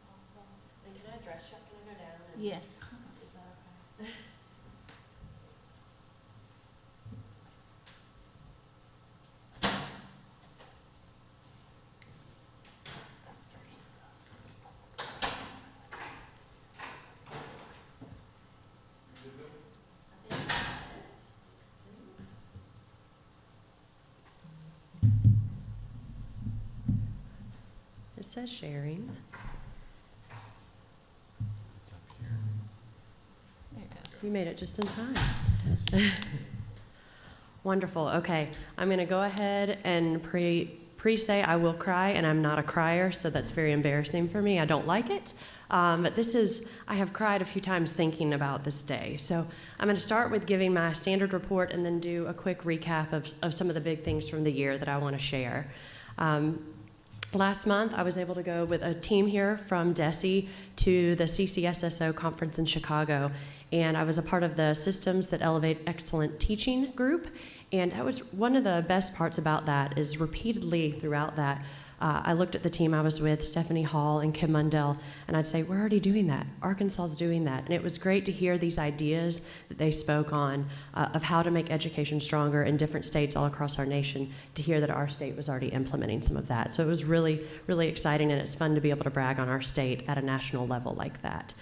Possible. Then can I address you? Can I go down? Yes. Is that okay? says sharing. It's up here. There it goes. You made it just in time. Wonderful. Okay, I'm going to go ahead and pre-say I will cry, and I'm not a crier, so that's very embarrassing for me. I don't like it. But I have cried a few times thinking about this day. So I'm going to start with giving my standard report and then do a quick recap of some of the big things from the year that I want to share. Last month, I was able to go with a team here from DESE to the CCSSO conference in Chicago, and I was a part of the Systems That Elevate Excellent Teaching group, and that was one of the best parts about that is repeatedly throughout that, I looked at the team I was with, Stephanie Hall and Kim Mundell, and I'd say, we're already doing that. Arkansas is doing that. And it was great to hear these ideas that they spoke on of how to make education stronger in different states all across our nation, to hear that our state was already implementing some of that. So it was really, really exciting, and it's fun to be able to brag on our state at a national level like that.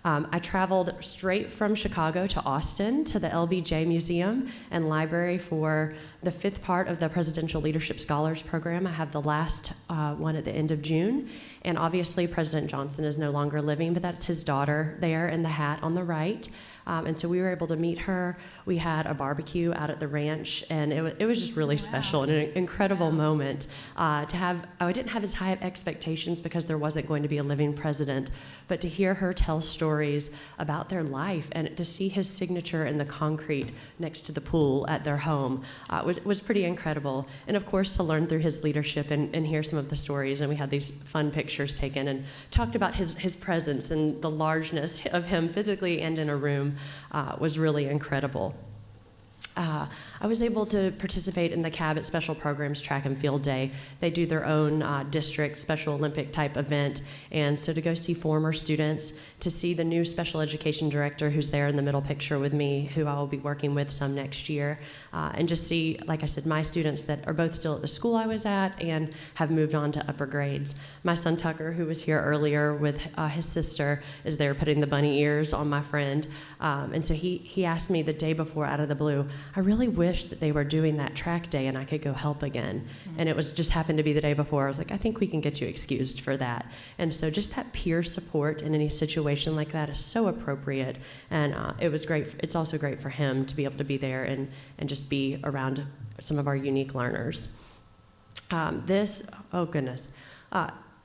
I traveled straight from Chicago to Austin to the LBJ Museum and Library for the 5th part of the Presidential Leadership Scholars Program. I have the last one at the end of June. And obviously, President Johnson is no longer living, but that's his daughter there in the hat on the right. And so we were able to meet her. We had a barbecue out at the ranch, and it was just really special and an incredible moment to have. I didn't have as high of expectations because there wasn't going to be a living president, but to hear her tell stories about their life and to see his signature in the concrete next to the pool at their home was pretty incredible. And of course, to learn through his leadership and hear some of the stories. And we had these fun pictures taken and talked about his presence and the largeness of him physically and in a room. Was really incredible. I was able to participate in the Cabot Special Programs Track and Field Day. They do their own district Special Olympic type event, and so to go see former students, to see the new special education director who's there in the middle picture with me, who I will be working with some next year, and just see, like I said, my students that are both still at the school I was at and have moved on to upper grades. My son Tucker, who was here earlier with his sister, is there putting the bunny ears on my friend, and so he asked me the day before out of the blue, I really wish that they were doing that track day and I could go help again. Mm-hmm. And it was just happened to be the day before. I was like, I think we can get you excused for that. And so just that peer support in any situation like that is so appropriate. And it was great. It's also great for him to be able to be there and just be around some of our unique learners.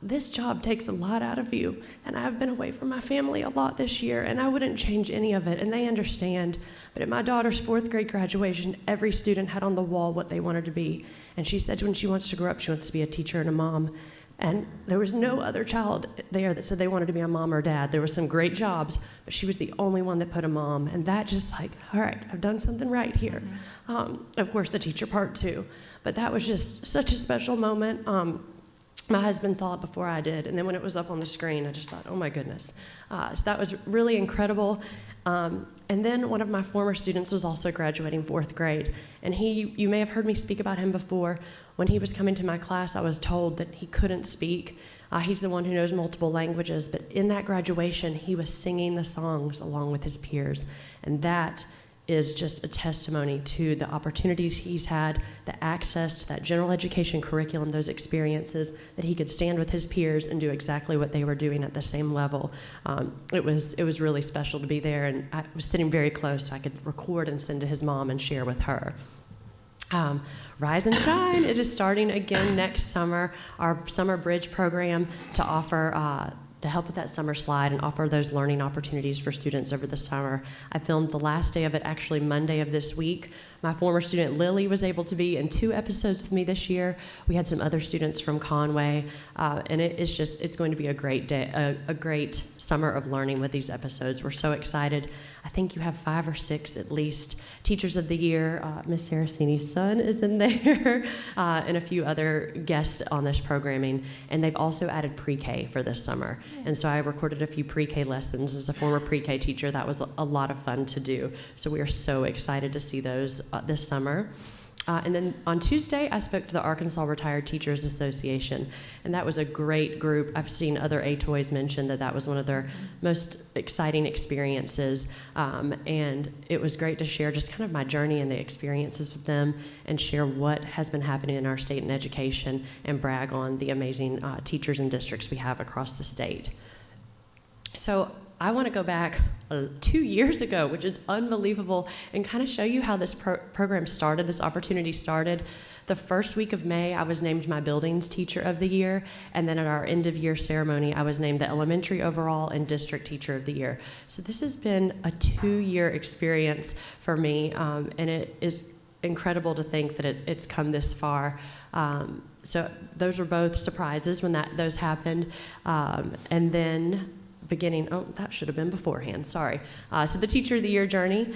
This job takes a lot out of you, and I've been away from my family a lot this year, and I wouldn't change any of it, and they understand. But at my daughter's 4th grade graduation, every student had on the wall what they wanted to be, and she said when she wants to grow up, she wants to be a teacher and a mom. And there was no other child there that said they wanted to be a mom or a dad. There were some great jobs, but she was the only one that put a mom, and that just like, all right, I've done something right here. Of course, the teacher part too, but that was just such a special moment. My husband saw it before I did, and then when it was up on the screen, I just thought, oh my goodness. So that was really incredible. And then one of my former students was also graduating 4th grade, and you may have heard me speak about him before. When he was coming to my class, I was told that he couldn't speak. He's the one who knows multiple languages, but in that graduation, he was singing the songs along with his peers, and that is just a testimony to the opportunities he's had, the access to that general education curriculum, those experiences, that he could stand with his peers and do exactly what they were doing at the same level. It was really special to be there, and I was sitting very close so I could record and send to his mom and share with her. Rise and Shine, it is starting again next summer, our Summer Bridge program to offer to help with that summer slide and offer those learning opportunities for students over the summer. I filmed the last day of it actually Monday of this week. My former student Lily was able to be in 2 episodes with me this year. We had some other students from Conway, and it's going to be a great day, a great summer of learning with these episodes. We're so excited. I think you have 5 or 6 at least Teachers of the Year. Miss Saraceni's son is in there, and a few other guests on this programming. And they've also added pre-K for this summer. And so I recorded a few pre-K lessons as a former pre-K teacher. That was a lot of fun to do. So we are so excited to see those this summer. And then on Tuesday, I spoke to the Arkansas Retired Teachers Association, and that was a great group. I've seen other ATOYs mention that that was one of their most exciting experiences, and it was great to share just kind of my journey and the experiences with them and share what has been happening in our state in education and brag on the amazing teachers and districts we have across the state. So I want to go back 2 years ago, which is unbelievable, and kind of show you how this program started, this opportunity started. The first week of May, I was named my buildings teacher of the year, and then at our end of year ceremony, I was named the elementary overall and district teacher of the year. So this has been a 2-year experience for me, and it is incredible to think that it's come this far. So those were both surprises when those happened, and then that should have been beforehand, sorry. So the Teacher of the Year journey.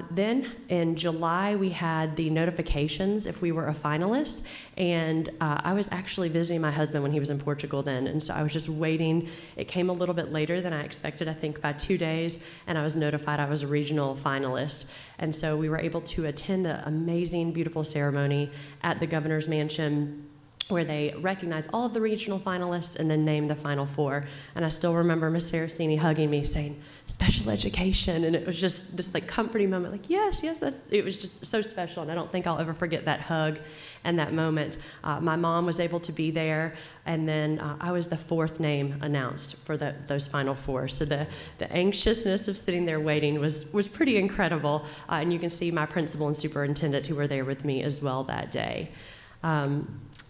Then in July, we had the notifications if we were a finalist, and I was actually visiting my husband when he was in Portugal then, and so I was just waiting. It came a little bit later than I expected, I think by 2 days, and I was notified I was a regional finalist. And so we were able to attend the amazing, beautiful ceremony at the Governor's Mansion, where they recognize all of the regional finalists and then name the final 4. And I still remember Miss Saraceni hugging me saying, special education, and it was just this like comforting moment, like, yes, it was just so special, and I don't think I'll ever forget that hug and that moment. My mom was able to be there, and then I was the 4th name announced for those final 4. So the anxiousness of sitting there waiting was pretty incredible, and you can see my principal and superintendent who were there with me as well that day.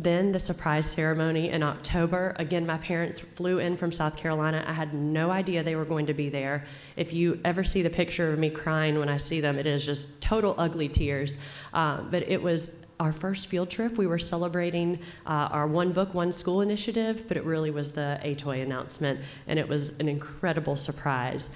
Then the surprise ceremony in October. Again, my parents flew in from South Carolina. I had no idea they were going to be there. If you ever see the picture of me crying when I see them, it is just total ugly tears. But it was our first field trip. We were celebrating our One Book, One School initiative, but it really was the ATOY announcement, and it was an incredible surprise.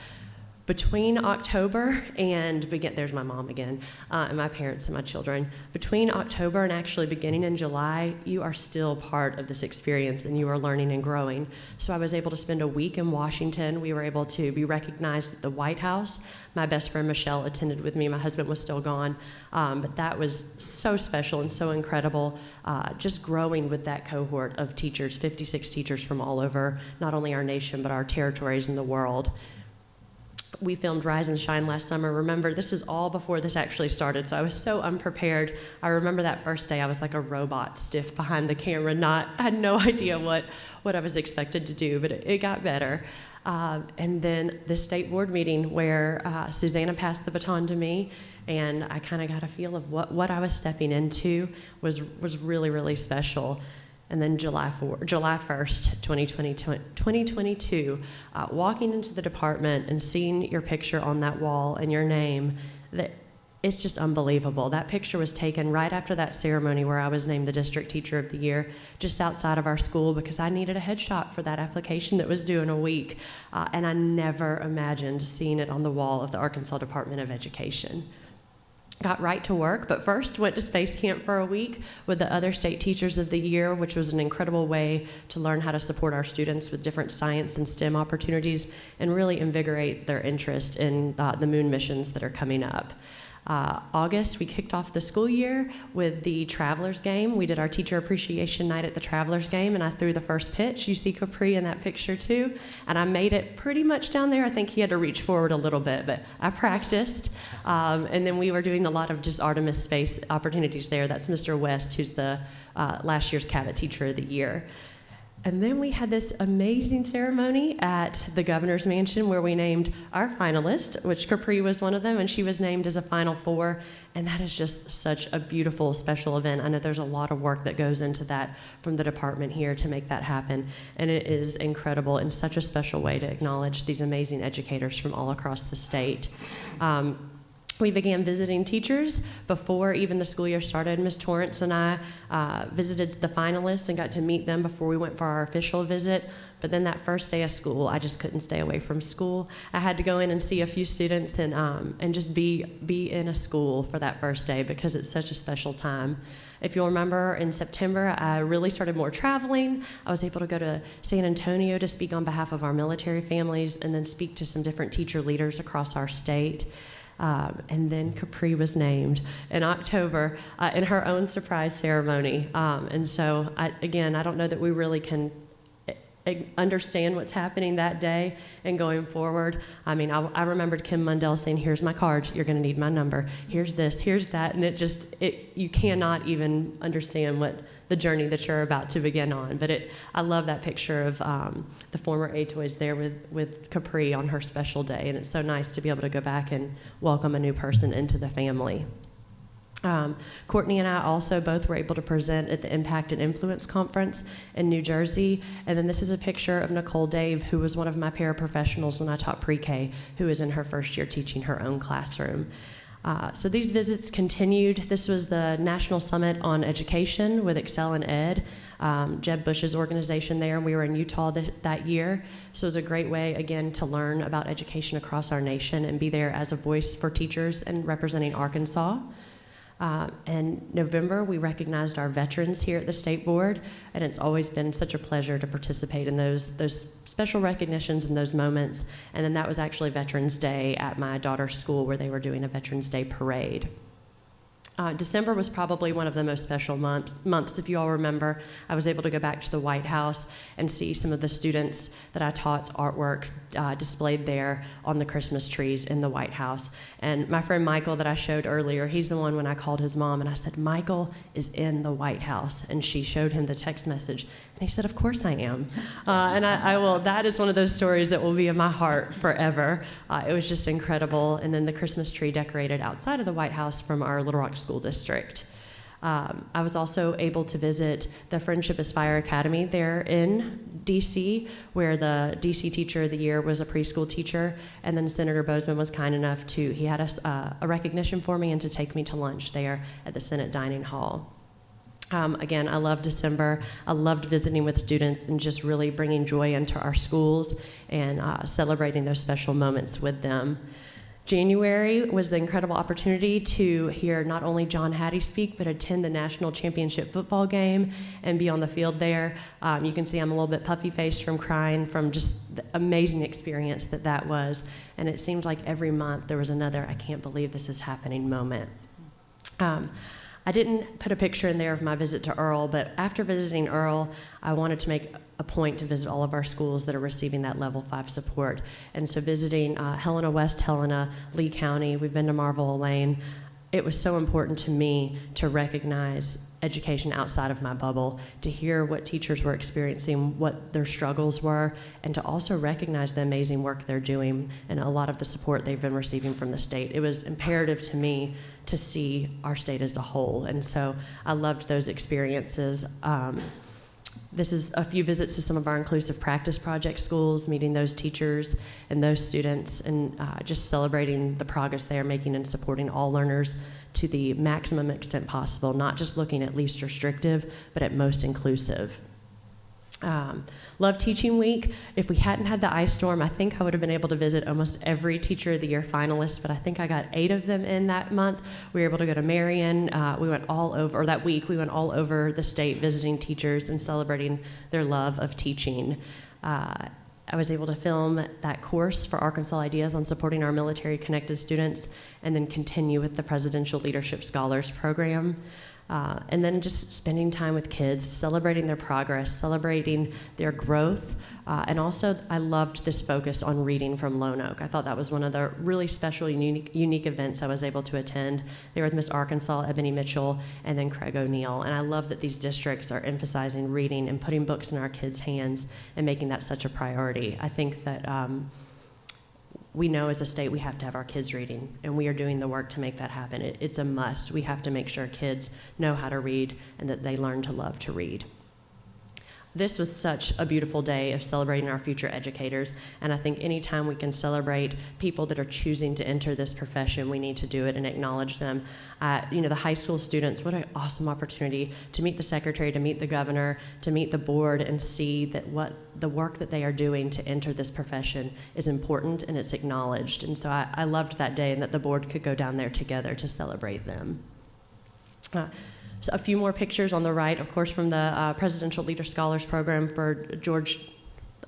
Between October and there's my mom again, and my parents and my children. Between October and actually beginning in July, you are still part of this experience and you are learning and growing. So I was able to spend a week in Washington. We were able to be recognized at the White House. My best friend Michelle attended with me. My husband was still gone, but that was so special and so incredible, just growing with that cohort of teachers, 56 teachers from all over, not only our nation, but our territories in the world. We filmed Rise and Shine last summer. Remember, this is all before this actually started, so I was so unprepared. I remember that first day, I was like a robot, stiff behind the camera, I had no idea what I was expected to do, but it got better. And then the state board meeting where Susanna passed the baton to me, and I kind of got a feel of what I was stepping into was really, really special. And then July 1st, 2022, walking into the department and seeing your picture on that wall and your name, it's just unbelievable. That picture was taken right after that ceremony where I was named the District Teacher of the Year, just outside of our school, because I needed a headshot for that application that was due in a week. And I never imagined seeing it on the wall of the Arkansas Department of Education. Got right to work, but first went to Space Camp for a week with the other State Teachers of the Year, which was an incredible way to learn how to support our students with different science and STEM opportunities and really invigorate their interest in the moon missions that are coming up. August, we kicked off the school year with the Travelers game. We did our teacher appreciation night at the Travelers game, and I threw the first pitch. You see Capri in that picture too, and I made it pretty much down there. I think he had to reach forward a little bit, but I practiced. And then we were doing a lot of just Artemis Space opportunities there. That's Mr. West, who's the last year's Cabot Teacher of the Year. And then we had this amazing ceremony at the Governor's Mansion where we named our finalist, which Capri was one of them, and she was named as a Final 4. And that is just such a beautiful, special event. I know there's a lot of work that goes into that from the department here to make that happen. And it is incredible and such a special way to acknowledge these amazing educators from all across the state. We began visiting teachers before even the school year started. Ms. Torrance and I visited the finalists and got to meet them before we went for our official visit. But then that first day of school, I just couldn't stay away from school. I had to go in and see a few students and just be in a school for that first day because it's such a special time. If you'll remember, in September, I really started more traveling. I was able to go to San Antonio to speak on behalf of our military families and then speak to some different teacher leaders across our state. And then Capri was named in October in her own surprise ceremony. And so, I don't know that we really can understand what's happening that day and going forward. I mean, I remembered Kim Mundell saying, "Here's my card, you're gonna need my number. Here's this, here's that." And you cannot even understand what the journey that you're about to begin on. But I love that picture of the former A-Toys there with Capri on her special day. And it's so nice to be able to go back and welcome a new person into the family. Courtney and I also both were able to present at the Impact and Influence Conference in New Jersey. And then this is a picture of Nicole Dave, who was one of my paraprofessionals when I taught pre-K, who is in her first year teaching her own classroom. So these visits continued. This was the National Summit on Education with Excel in Ed, Jeb Bush's organization there, and we were in Utah that year. So it was a great way, again, to learn about education across our nation and be there as a voice for teachers and representing Arkansas. In November, we recognized our veterans here at the State Board, and it's always been such a pleasure to participate in those special recognitions and those moments. And then that was actually Veterans Day at my daughter's school, where they were doing a Veterans Day parade. December was probably one of the most special months. If you all remember, I was able to go back to the White House and see some of the students that I taught's artwork displayed there on the Christmas trees in the White House. And my friend Michael that I showed earlier, he's the one when I called his mom and I said, "Michael is in the White House." And she showed him the text message. And he said, "Of course I am." And I will, that is one of those stories that will be in my heart forever. It was just incredible. And then the Christmas tree decorated outside of the White House from our Little Rock School District. I was also able to visit the Friendship Aspire Academy there in DC, where the DC Teacher of the Year was a preschool teacher, and then Senator Bozeman was kind enough he had a recognition for me and to take me to lunch there at the Senate Dining Hall. Again, I loved December. I loved visiting with students and just really bringing joy into our schools and celebrating those special moments with them. January was the incredible opportunity to hear not only John Hattie speak, but attend the national championship football game and be on the field there. You can see I'm a little bit puffy-faced from crying from just the amazing experience that was. And it seems like every month there was another, "I can't believe this is happening" moment. I didn't put a picture in there of my visit to Earl, but after visiting Earl, I wanted to make a point to visit all of our schools that are receiving that Level 5 support. And so visiting Helena, West Helena, Lee County, we've been to Marvel Lane. It was so important to me to recognize education outside of my bubble, to hear what teachers were experiencing, what their struggles were, and to also recognize the amazing work they're doing and a lot of the support they've been receiving from the state. It was imperative to me to see our state as a whole, and so I loved those experiences. This is a few visits to some of our inclusive practice project schools, meeting those teachers and those students, and just celebrating the progress they are making in supporting all learners to the maximum extent possible, not just looking at least restrictive, but at most inclusive. Love Teaching Week. If we hadn't had the ice storm, I think I would have been able to visit almost every Teacher of the Year finalist, but I think I got 8 of them in that month. We were able to go to Marion. We went all over, or that week, we went all over the state visiting teachers and celebrating their love of teaching. I was able to film that course for Arkansas Ideas on supporting our military-connected students, and then continue with the Presidential Leadership Scholars Program. And then just spending time with kids, celebrating their progress, celebrating their growth. And also, I loved this focus on reading from Lone Oak. I thought that was one of the really special, unique events I was able to attend. They were with Miss Arkansas, Ebony Mitchell, and then Craig O'Neill. And I love that these districts are emphasizing reading and putting books in our kids' hands and making that such a priority. I think that we know as a state we have to have our kids reading, and we are doing the work to make that happen. It's a must. We have to make sure kids know how to read and that they learn to love to read. This was such a beautiful day of celebrating our future educators, and I think anytime we can celebrate people that are choosing to enter this profession, we need to do it and acknowledge them. The high school students, what an awesome opportunity to meet the secretary, to meet the governor, to meet the board, and see that what the work that they are doing to enter this profession is important and it's acknowledged. And so I loved that day and that the board could go down there together to celebrate them. So a few more pictures on the right, of course, from the Presidential Leader Scholars Program for George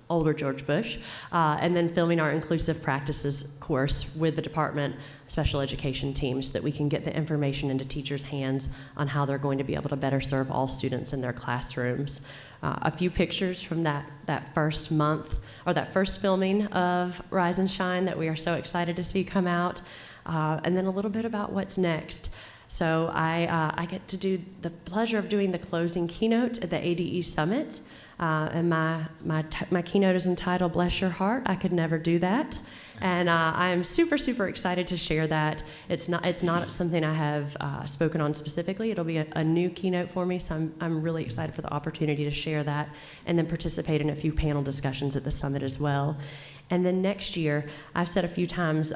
older George Bush, and then filming our inclusive practices course with the department special education teams, so that we can get the information into teachers' hands on how they're going to be able to better serve all students in their classrooms. A few pictures from that first month, or that first filming of Rise and Shine that we are so excited to see come out, and then a little bit about what's next. So I get to do the pleasure of doing the closing keynote at the ADE Summit. And my keynote is entitled Bless Your Heart. I could never do that. And I am super, super excited to share that. It's not something I have spoken on specifically. It'll be a new keynote for me, so I'm really excited for the opportunity to share that and then participate in a few panel discussions at the summit as well. And then next year, I've said a few times,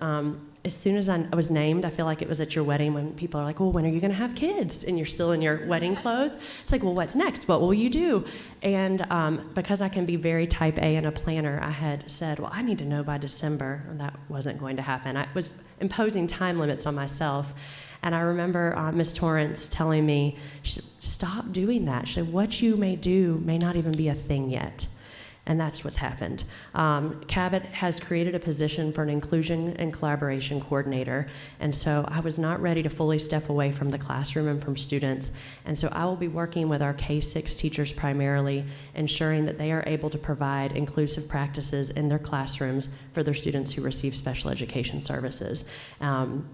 as soon as I was named, I feel like it was at your wedding when people are like, well, when are you going to have kids? And you're still in your wedding clothes. It's like, well, what's next? What will you do? And because I can be very type A and a planner, I had said, well, I need to know by December. And that wasn't going to happen. I was imposing time limits on myself. And I remember Ms. Torrance telling me, stop doing that. She said, what you may do may not even be a thing yet. And that's what's happened. Cabot has created a position for an inclusion and collaboration coordinator, and so I was not ready to fully step away from the classroom and from students, and so I will be working with our K-6 teachers primarily, ensuring that they are able to provide inclusive practices in their classrooms for their students who receive special education services. I'm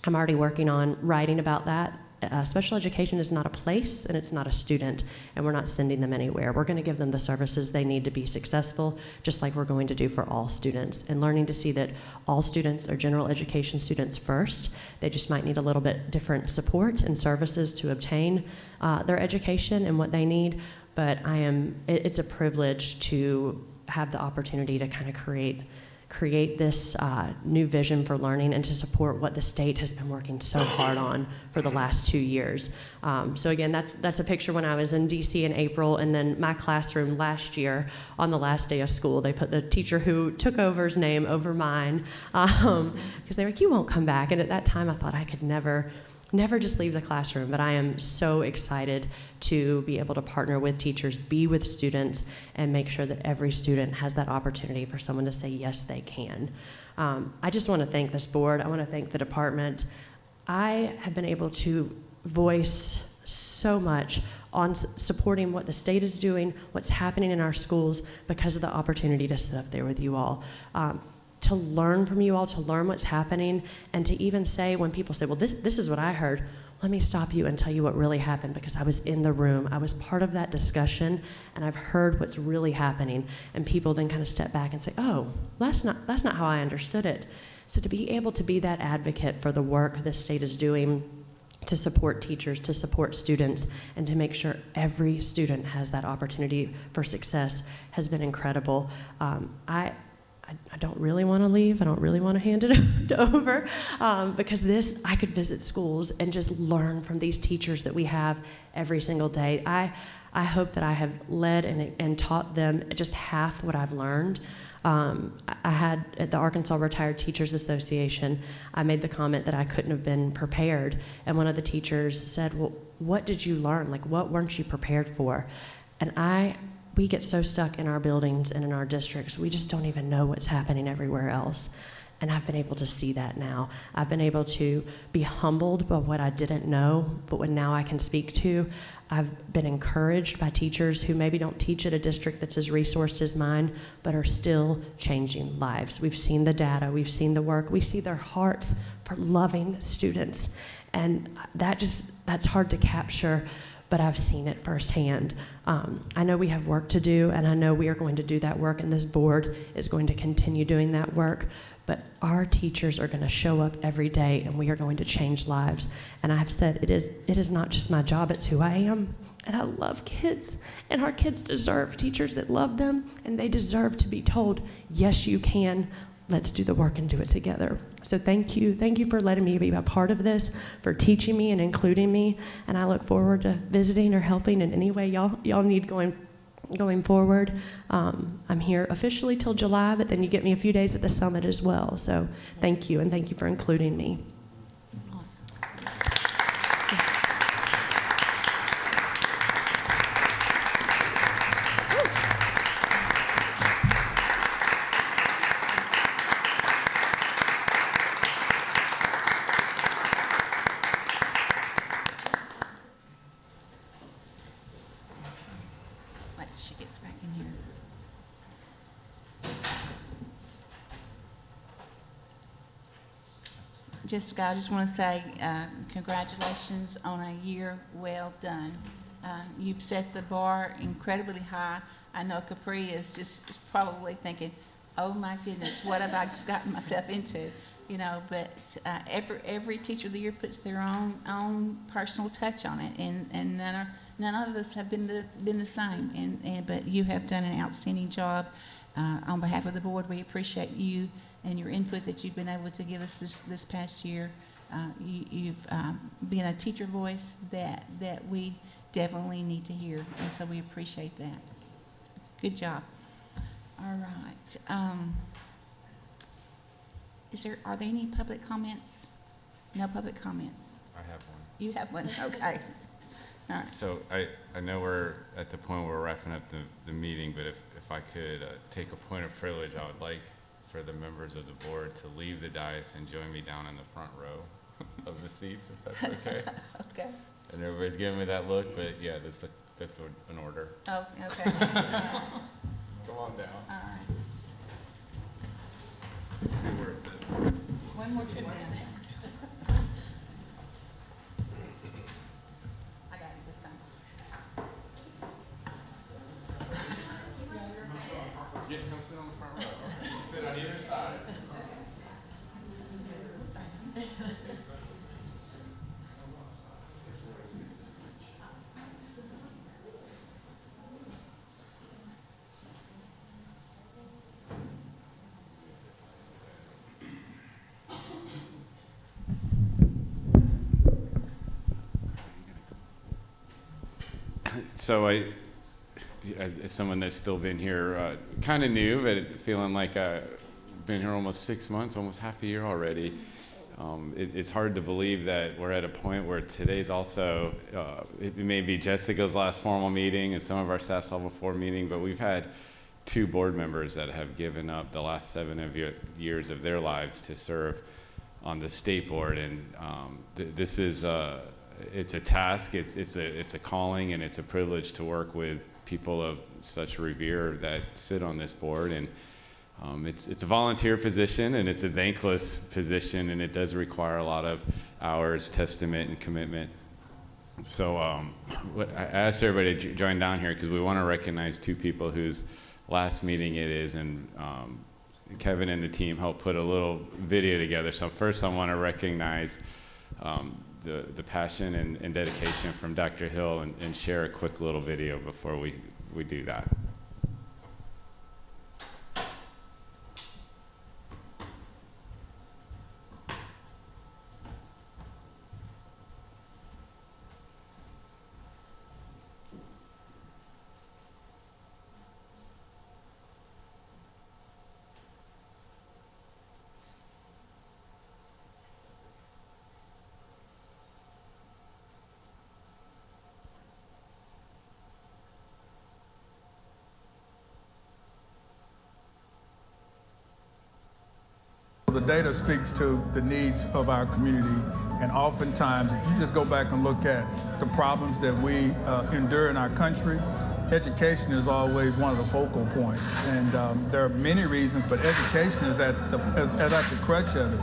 already working on writing about that. Special education is not a place and it's not a student, and we're not sending them anywhere. We're going to give them the services they need to be successful, just like we're going to do for all students, and learning to see that all students are general education students first. They just might need a little bit different support and services to obtain their education and what they need, but it's a privilege to have the opportunity to kind of create this new vision for learning and to support what the state has been working so hard on for the last 2 years. So again, that's a picture when I was in DC in April, and then my classroom last year on the last day of school, they put the teacher who took over's name over mine because they were like, you won't come back. And at that time I thought I could never just leave the classroom, but I am so excited to be able to partner with teachers, be with students, and make sure that every student has that opportunity for someone to say, yes, they can. I just want to thank this board. I want to thank the department. I have been able to voice so much on supporting what the state is doing, what's happening in our schools, because of the opportunity to sit up there with you all. To learn from you all, to learn what's happening, and to even say when people say, well, this is what I heard, let me stop you and tell you what really happened, because I was in the room, I was part of that discussion, and I've heard what's really happening, and people then kind of step back and say, oh, that's not how I understood it. So to be able to be that advocate for the work the state is doing to support teachers, to support students, and to make sure every student has that opportunity for success has been incredible. I don't really want to leave. I don't really want to hand it over because I could visit schools and just learn from these teachers that we have every single day. I hope that I have led and taught them just half what I've learned. I had at the Arkansas Retired Teachers Association, I made the comment that I couldn't have been prepared. And one of the teachers said, well, what did you learn? Like, what weren't you prepared for? And we get so stuck in our buildings and in our districts, we just don't even know what's happening everywhere else. And I've been able to see that now. I've been able to be humbled by what I didn't know, but what now I can speak to. I've been encouraged by teachers who maybe don't teach at a district that's as resourced as mine, but are still changing lives. We've seen the data, we've seen the work, we see their hearts for loving students. And that's hard to capture, but I've seen it firsthand. I know we have work to do, and I know we are going to do that work, and this board is going to continue doing that work, but our teachers are going to show up every day, and we are going to change lives. And I have said it is not just my job, it's who I am, and I love kids, and our kids deserve teachers that love them, and they deserve to be told, yes, you can. Let's do the work and do it together. So thank you for letting me be a part of this, for teaching me and including me, and I look forward to visiting or helping in any way y'all need going forward. I'm here officially till July, but then you get me a few days at the summit as well. So thank you, and thank you for including me. Awesome. Jessica, I just want to say congratulations on a year well done. You've set the bar incredibly high. I know Capri is probably thinking, oh my goodness, what have I just gotten myself into? You know, but every Teacher of the Year puts their own personal touch on it, and none of us have been the same. But you have done an outstanding job. On behalf of the board, we appreciate you and your input that you've been able to give us this past year. You've been a teacher voice that we definitely need to hear, and so we appreciate that. Good job. All right. Are there any public comments? No public comments. I have one. You have one, okay. All right. So I know we're at the point where we're wrapping up the meeting, but if I could take a point of privilege, I would like for the members of the board to leave the dais and join me down in the front row of the seats, if that's okay. Okay. And everybody's giving me that look, but yeah, that's an order. Oh, okay. Come on down. All right. It'll be worth it. One more trip down. I got it this time. Yeah, come sit on the front row. You sit on either side. So as someone that's still been here, kind of new, but feeling like I've been here almost 6 months, almost half a year already. It's hard to believe that we're at a point where today's also, it may be Jessica's last formal meeting and some of our staff's level 4 meeting, but we've had 2 board members that have given up the last 7 years of their lives to serve on the state board, and this is it's a task, it's a calling, and it's a privilege to work with people of such revere that sit on this board. And it's a volunteer position, and it's a thankless position, and it does require a lot of hours, testament, and commitment. So I asked everybody to join down here because we want to recognize 2 people whose last meeting it is, and Kevin and the team helped put a little video together. So first I want to recognize the passion and dedication from Dr. Hill, and share a quick little video before we do that. The data speaks to the needs of our community, and oftentimes, if you just go back and look at the problems that we endure in our country, education is always one of the focal points. And there are many reasons, but education is at the crutch of it.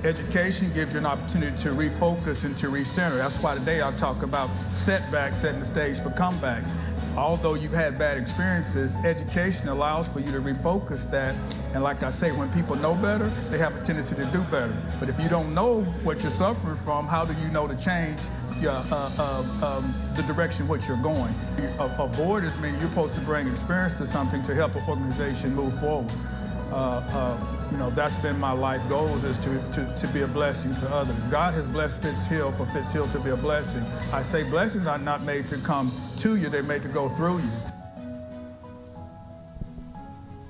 Education gives you an opportunity to refocus and to recenter. That's why today I'll talk about setbacks, setting the stage for comebacks. Although you've had bad experiences, education allows for you to refocus that. And like I say, when people know better, they have a tendency to do better. But if you don't know what you're suffering from, how do you know to change the direction which you're going? A board is meaning you're supposed to bring experience to something to help an organization move forward. That's been my life goals, is to be a blessing to others. God has blessed Fitz Hill for Fitz Hill to be a blessing. I say blessings are not made to come to you, they're made to go through you.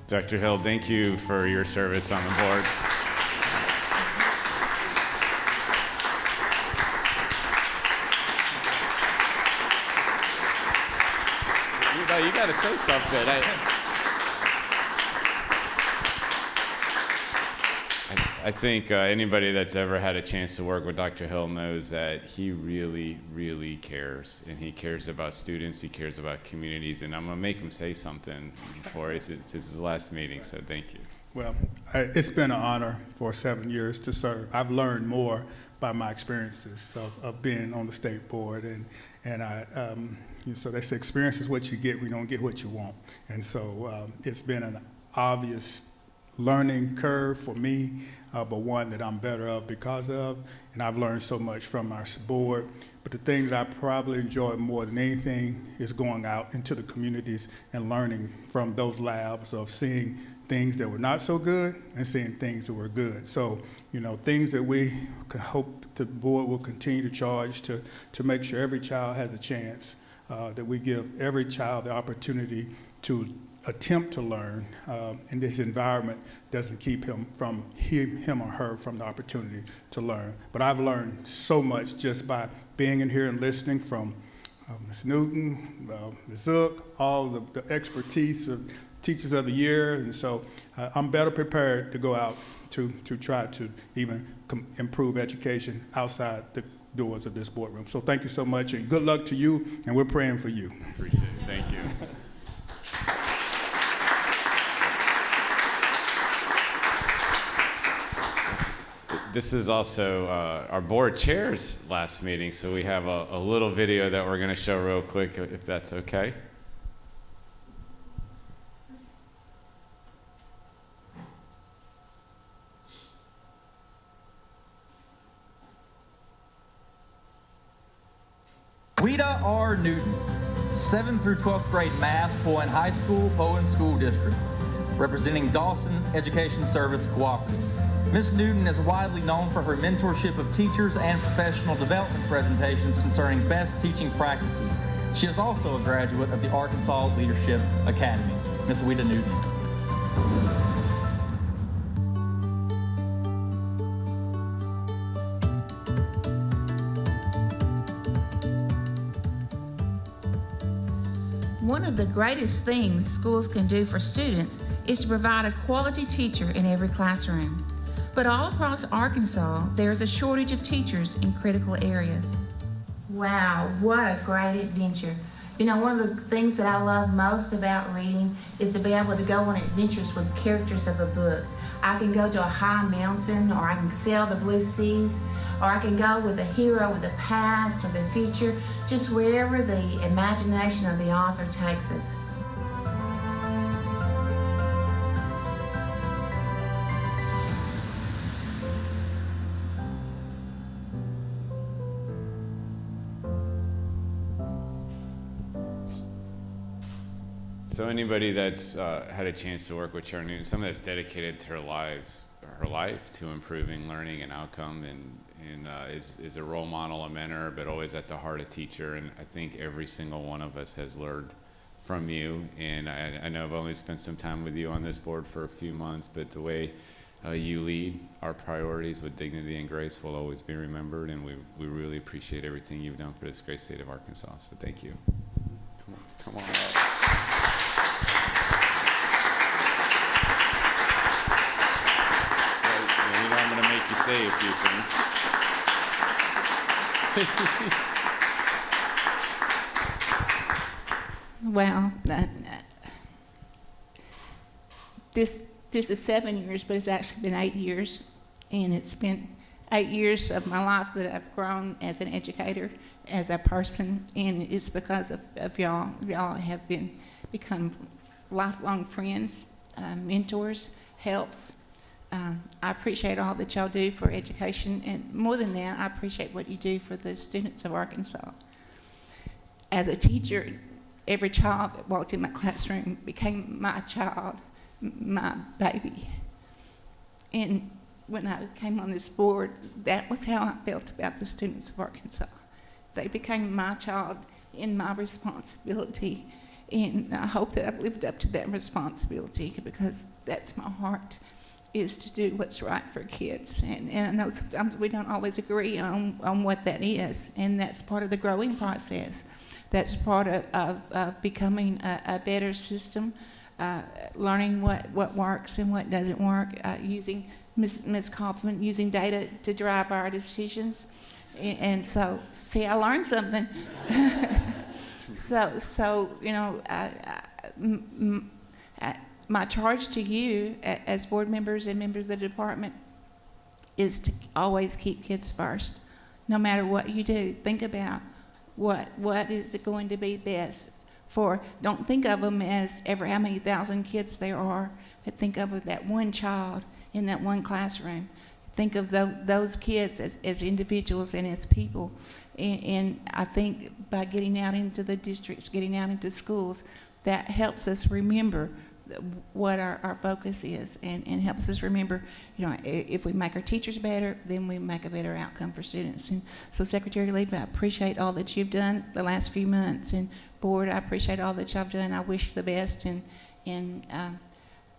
Dr. Hill, thank you for your service on the board. You got to say something. I think anybody that's ever had a chance to work with Dr. Hill knows that he really, really cares. And he cares about students, he cares about communities, and I'm going to make him say something before it's his last meeting, so thank you. Well, it's been an honor for 7 years to serve. I've learned more by my experiences of being on the state board, and so they say experience is what you get. We don't get what you want, and so it's been an obvious learning curve for me, but one that I'm better of because of, and I've learned so much from our board. But the thing that I probably enjoy more than anything is going out into the communities and learning from those labs of seeing things that were not so good and seeing things that were good. So, things that we can hope the board will continue to charge to make sure every child has a chance, that we give every child the opportunity to attempt to learn, and this environment doesn't keep him or her from the opportunity to learn. But I've learned so much just by being in here and listening from Ms. Newton, Ms. Zook, all the expertise of Teachers of the Year, and so I'm better prepared to go out to try to even improve education outside the doors of this boardroom. So thank you so much, and good luck to you, and we're praying for you. Appreciate it. Thank you. This is also our board chair's last meeting, so we have a little video that we're going to show real quick, if that's okay. Weta R. Newton, 7th through 12th grade math, Bowen High School, Bowen School District, representing Dawson Education Service Cooperative. Ms. Newton is widely known for her mentorship of teachers and professional development presentations concerning best teaching practices. She is also a graduate of the Arkansas Leadership Academy. Ms. Weta Newton. One of the greatest things schools can do for students is to provide a quality teacher in every classroom. But all across Arkansas, there is a shortage of teachers in critical areas. Wow, what a great adventure. One of the things that I love most about reading is to be able to go on adventures with characters of a book. I can go to a high mountain, or I can sail the blue seas, or I can go with a hero with the past or the future, just wherever the imagination of the author takes us. So anybody that's had a chance to work with Chair Newton, someone that's dedicated to her life to improving learning and outcome, and is a role model, a mentor, but always at the heart a teacher. And I think every single one of us has learned from you. And I know I've only spent some time with you on this board for a few months, but the way you lead our priorities with dignity and grace will always be remembered. And we really appreciate everything you've done for this great state of Arkansas. So thank you. Come on up. I'm going to make you say a few things. Well, this is 7 years, but it's actually been 8 years, and it's been 8 years of my life that I've grown as an educator, as a person, and it's because of y'all. Y'all have become lifelong friends, mentors, helps. I appreciate all that y'all do for education, and more than that, I appreciate what you do for the students of Arkansas. As a teacher, every child that walked in my classroom became my child, my baby. And when I came on this board, that was how I felt about the students of Arkansas. They became my child and my responsibility, and I hope that I've lived up to that responsibility, because that's my heart, is to do what's right for kids. And I know sometimes we don't always agree on what that is, and that's part of the growing process. That's part of becoming a better system, learning what works and what doesn't work, using Ms. Kaufman, using data to drive our decisions. And so, see, I learned something. my charge to you as board members and members of the department is to always keep kids first. No matter what you do, think about what is it going to be best for. Don't think of them as ever how many thousand kids there are, but think of that one child in that one classroom. Think of those kids as individuals and as people. And I think by getting out into the districts, getting out into schools, that helps us remember what our focus is, and helps us remember, if we make our teachers better, then we make a better outcome for students. And so, Secretary Levy, I appreciate all that you've done the last few months, and board, I appreciate all that y'all have done. I wish you the best, and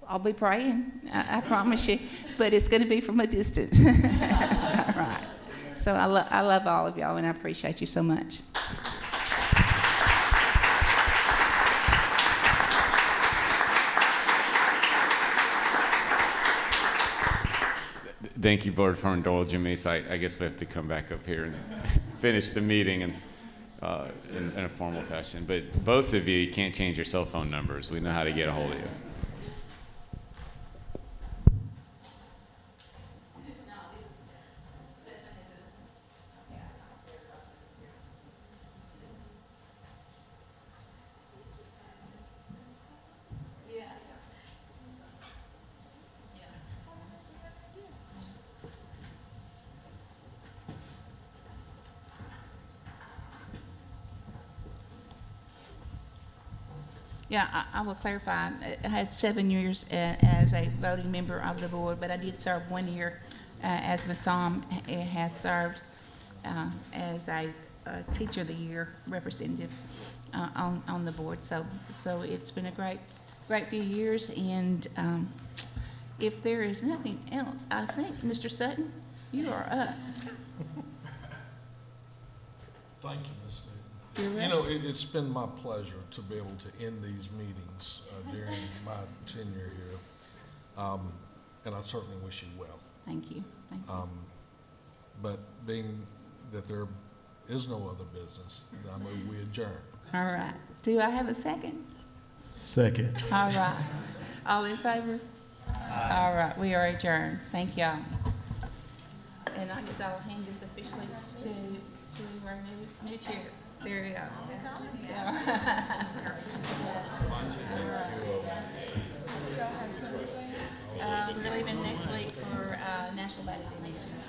I'll be praying, I promise you, but it's going to be from a distance. All right. So I love all of y'all, and I appreciate you so much. Thank you, board, for indulging me. So I guess we have to come back up here and finish the meeting in a formal fashion. But both of you can't change your cell phone numbers. We know how to get a hold of you. Yeah, I will clarify. I had 7 years as a voting member of the board, but I did serve 1 year as Ms. Psalm has served as a Teacher of the Year representative on the board. So it's been a great few years. And if there is nothing else, I think, Mr. Sutton, you are up. Thank you, Ms. Newton. You're It's been my pleasure to be able to end these meetings during my tenure here. And I certainly wish you well. Thank you. Thank you. But being that there is no other business, I move we adjourn. All right. Do I have a second? Second. All right. All in favor? All right. We are adjourned. Thank y'all. And I guess I'll hand this officially to our new chair. There you go. We're leaving next week for National Bad Day Meeting.